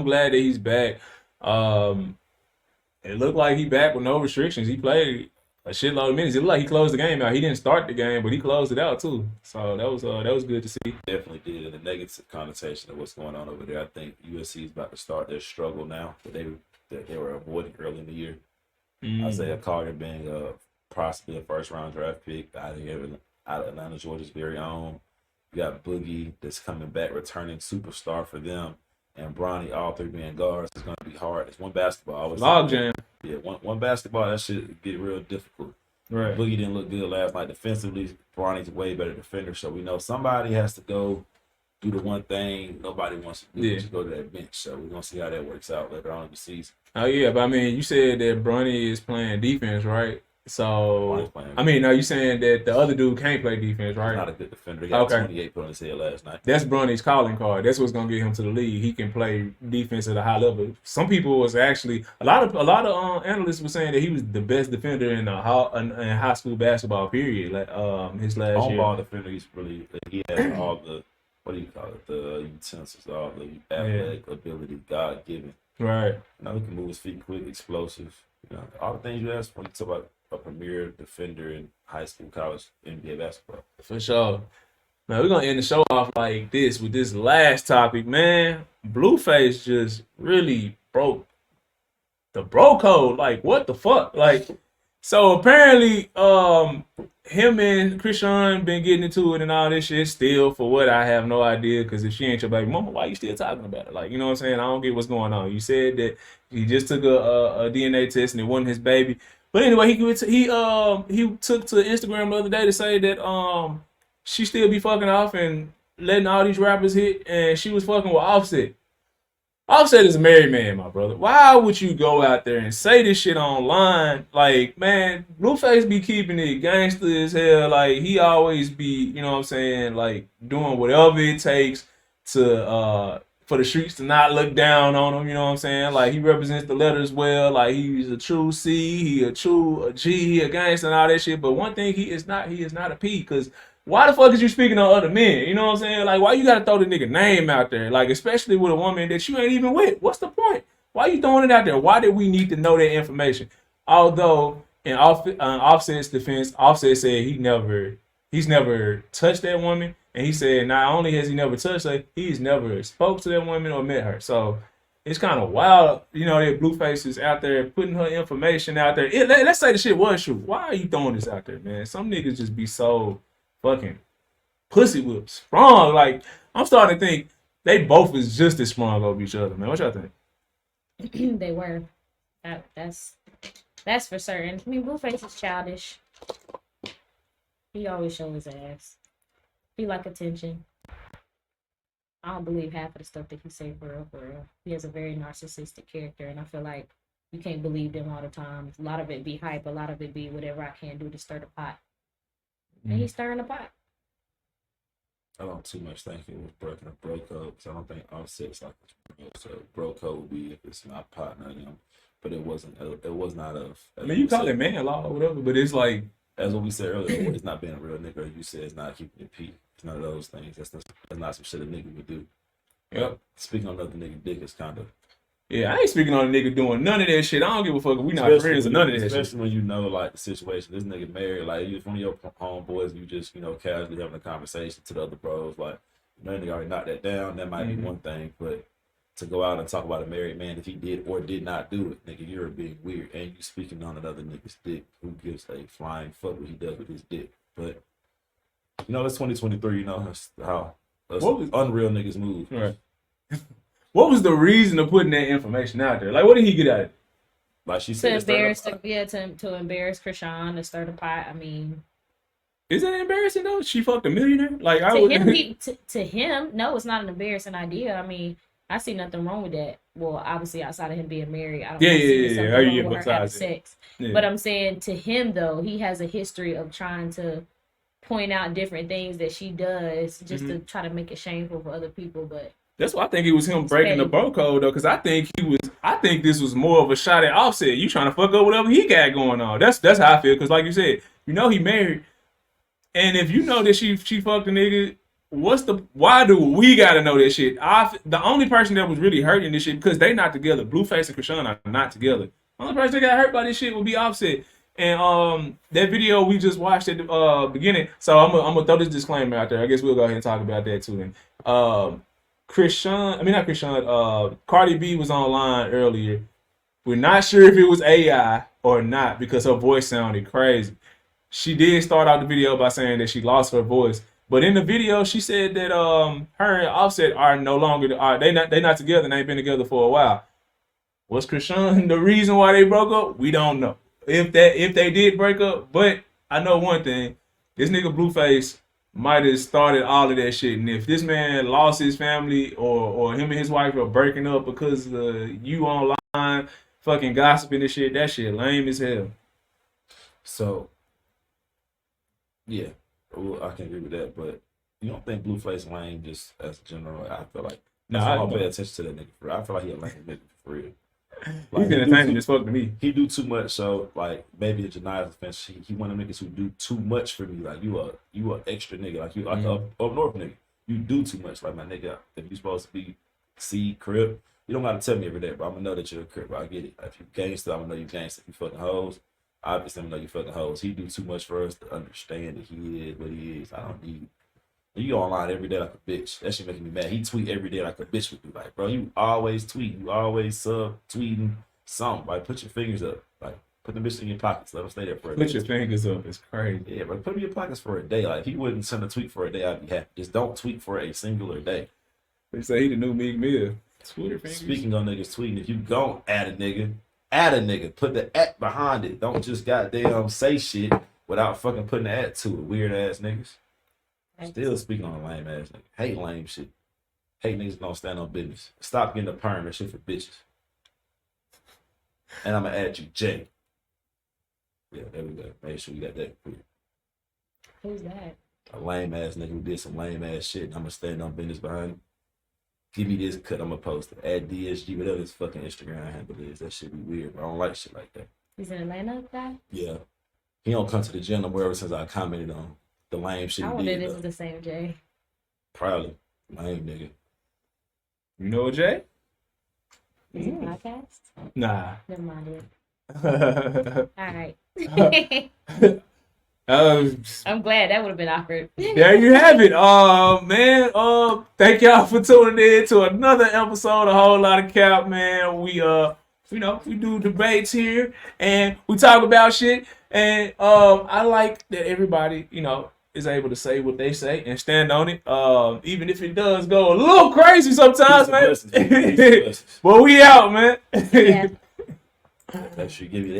glad that he's back. It looked like he back with no restrictions. He played a shitload of minutes. It looked like he closed the game out. He didn't start the game, but he closed it out too. So that was good to see. Definitely did. And the negative connotation of what's going on over there, I think USC is about to start their struggle now that they were avoiding early in the year. Isaiah Carter being possibly a first round draft pick out of Atlanta, Georgia's very own. You got Boogie that's coming back, returning superstar for them, and Bronny, all three being guards. It's going to be hard. It's one basketball. Logjam. Yeah, one basketball, that shit get real difficult. Right. Boogie didn't look good last night defensively. Bronny's a way better defender, so we know somebody has to go do the one thing nobody wants to do, which is go to that bench. So we're going to see how that works out later on in the season. Oh, yeah, but I mean, you said that Bronny is playing defense, right? So, I mean, are you saying that the other dude can't play defense, right? He's not a good defender. He got 28 put on his head last night. That's Bronny's calling card. That's what's gonna get him to the league. He can play defense at a high level. Some people was actually a lot of analysts were saying that he was the best defender in high school basketball. Period. Like his last year. On-ball defender, he has all the what do you call it? The utensils, all the athletic ability, God given. Right. Now he can move his feet quick, explosive. You know, all the things you ask when you talk about a premier defender in high school, college, NBA basketball. For sure. Now we're gonna end the show off like this with this last topic, man. Blueface just really broke the bro code. Like, what the fuck? Like, so apparently, him and Krishan been getting into it and all this shit. Still, for what I have no idea. Because if she ain't your baby mama, why you still talking about it? Like, you know what I'm saying? I don't get what's going on. You said that he just took a DNA test and it wasn't his baby. But anyway, he took to Instagram the other day to say that she still be fucking off and letting all these rappers hit, and she was fucking with Offset. Offset is a married man, my brother. Why would you go out there and say this shit online? Like, man, Blueface be keeping it gangster as hell. Like, he always be, you know what I'm saying, like, doing whatever it takes to for the streets to not look down on him, you know what I'm saying? Like, he represents the letters well. Like, he's a true C, he a G, he a gangster and all that shit. But one thing he is not a P, because why the fuck is you speaking on other men? You know what I'm saying? Like, why you gotta throw the nigga name out there? Like, especially with a woman that you ain't even with. What's the point? Why you throwing it out there? Why did we need to know that information? Although, in Offset's defense, Offset said he's never touched that woman. And he said not only has he never touched her, he's never spoke to that woman or met her. So it's kind of wild, you know, that Blueface is out there putting her information out there. Let's say the shit was true. Why are you throwing this out there, man? Some niggas just be so fucking pussy whip strong. Like, I'm starting to think they both is just as strong over each other, man. What y'all think? They were. That's for certain. I mean, Blueface is childish. He always shows his ass. He like attention. I don't believe half of the stuff that he say for real, for real. He has a very narcissistic character, and I feel like you can't believe them all the time. A lot of it be hype. A lot of it be whatever I can do to stir the pot. And he's stirring the pot. I don't too much think it was breaking a bro code, because I don't think Offset's like this. So bro code would be if it's my partner, you know. But it wasn't. It was not of. I mean, you call it man law or whatever, but it's like, as what we said earlier, it's not being a real nigga. You said it's not keeping it P. It's none of those things. That's not some shit a nigga would do. Yep. Speaking on another nigga dick is kind of. Yeah, I ain't speaking on a nigga doing none of that shit. I don't give a fuck if we not friends or none of that shit. Especially when you know, like, the situation. This nigga married, like, if one of your homeboys, you just, you know, casually having a conversation to the other bros, like, you know, nigga already knocked that down. That might be one thing, but to go out and talk about a married man, if he did or did not do it, nigga, you're being weird. And you speaking on another nigga's dick. Who gives a flying fuck what he does with his dick? But, you know, it's 2023, you know, that's how unreal niggas move. Right. What was the reason of putting that information out there? Like, what did he get out of it? Like she said, to embarrass Krishan, to stir the pot. I mean, is that embarrassing though? She fucked a millionaire. Like, to him, no, it's not an embarrassing idea. I mean, I see nothing wrong with that. Well, obviously, outside of him being married, I don't see something wrong with her having sex. Yeah. But I'm saying to him though, he has a history of trying to point out different things that she does just to try to make it shameful for other people. But that's why I think it was him breaking the bro code though, because I think this was more of a shot at Offset. You trying to fuck up whatever he got going on. That's how I feel. Because like you said, you know he married, and if you know that she fucked a nigga, why do we gotta know that shit? The only person that was really hurting this shit, because they not together. Blueface and Krishan are not together. The only person that got hurt by this shit would be Offset. And that video we just watched at the beginning. So I'm gonna throw this disclaimer out there. I guess we'll go ahead and talk about that too then. Cardi B was online earlier. We're not sure if it was AI or not because her voice sounded crazy. She did start out the video by saying that she lost her voice. But in the video, she said that her and Offset are no longer they not together and they've been together for a while. Was Krishan the reason why they broke up? We don't know. If they did break up, but I know one thing: this nigga Blueface might have started all of that shit. And if this man lost his family or him and his wife are breaking up because you online fucking gossiping and shit, that shit lame as hell. So, yeah, well, I can agree with that. But you don't think Blueface lame just as a general? I feel like No, I I don't don't. pay attention to that nigga for real. I feel like he a lame nigga for real. He's he do entertaining too- as fuck to me. He do too much, so like maybe a Jania's offense. He one of them niggas who do too much for me. Like you a extra nigga. Like you like up north nigga. You do too much. Like my nigga, if you supposed to be C crip, you don't gotta tell me every day, but I'm gonna know that you're a crip. I get it. Like, if you gangster, I'm gonna know you gangster. If you fucking hoes, obviously I'm gonna know you fucking hoes. He do too much for us to understand that he is what he is. I don't need. You go online every day like a bitch. That shit making me mad. He tweet every day like a bitch would do. Like, bro, you always tweet. You always tweeting something. Like, put your fingers up. Like, put the bitch in your pockets. Let them stay there for a day. Put your fingers up. It's crazy. Yeah, but put them in your pockets for a day. Like, if he wouldn't send a tweet for a day, I'd be happy. Just don't tweet for a singular day. They say he the new Meek Mill. Twitter fingers. Speaking of niggas tweeting, if you gon' add a nigga. Put the at behind it. Don't just goddamn say shit without fucking putting the at to it. Weird ass niggas. Still speaking on a lame ass nigga. Hate lame shit. Hate niggas don't stand on business. Stop getting a perm and shit for bitches. And I'm gonna add you, Jay. Yeah, there we go. Make sure we got that clear. Who's that? A lame ass nigga who did some lame ass shit. And I'm gonna stand on business behind him. Give me this cut. I'm gonna post it. Add DSG, whatever his fucking Instagram handle is. That shit be weird. But I don't like shit like that. He's an Atlanta guy? Yeah. He don't come to the gym no more ever since I commented on the lame shit I he wonder if did. this is the same Jay. Probably. Lame nigga. You know what, Jay? Is it a podcast? Nah. Never mind it. All right. I'm glad that would have been awkward. There you have it. Man, thank y'all for tuning in to another episode of Whole Lot of Cap, man. We we do debates here and we talk about shit. And I like that everybody, is able to say what they say and stand on it. Even if it does go a little crazy sometimes, man. Peace and blessings. But we out, man. Yeah. Make sure you give me that.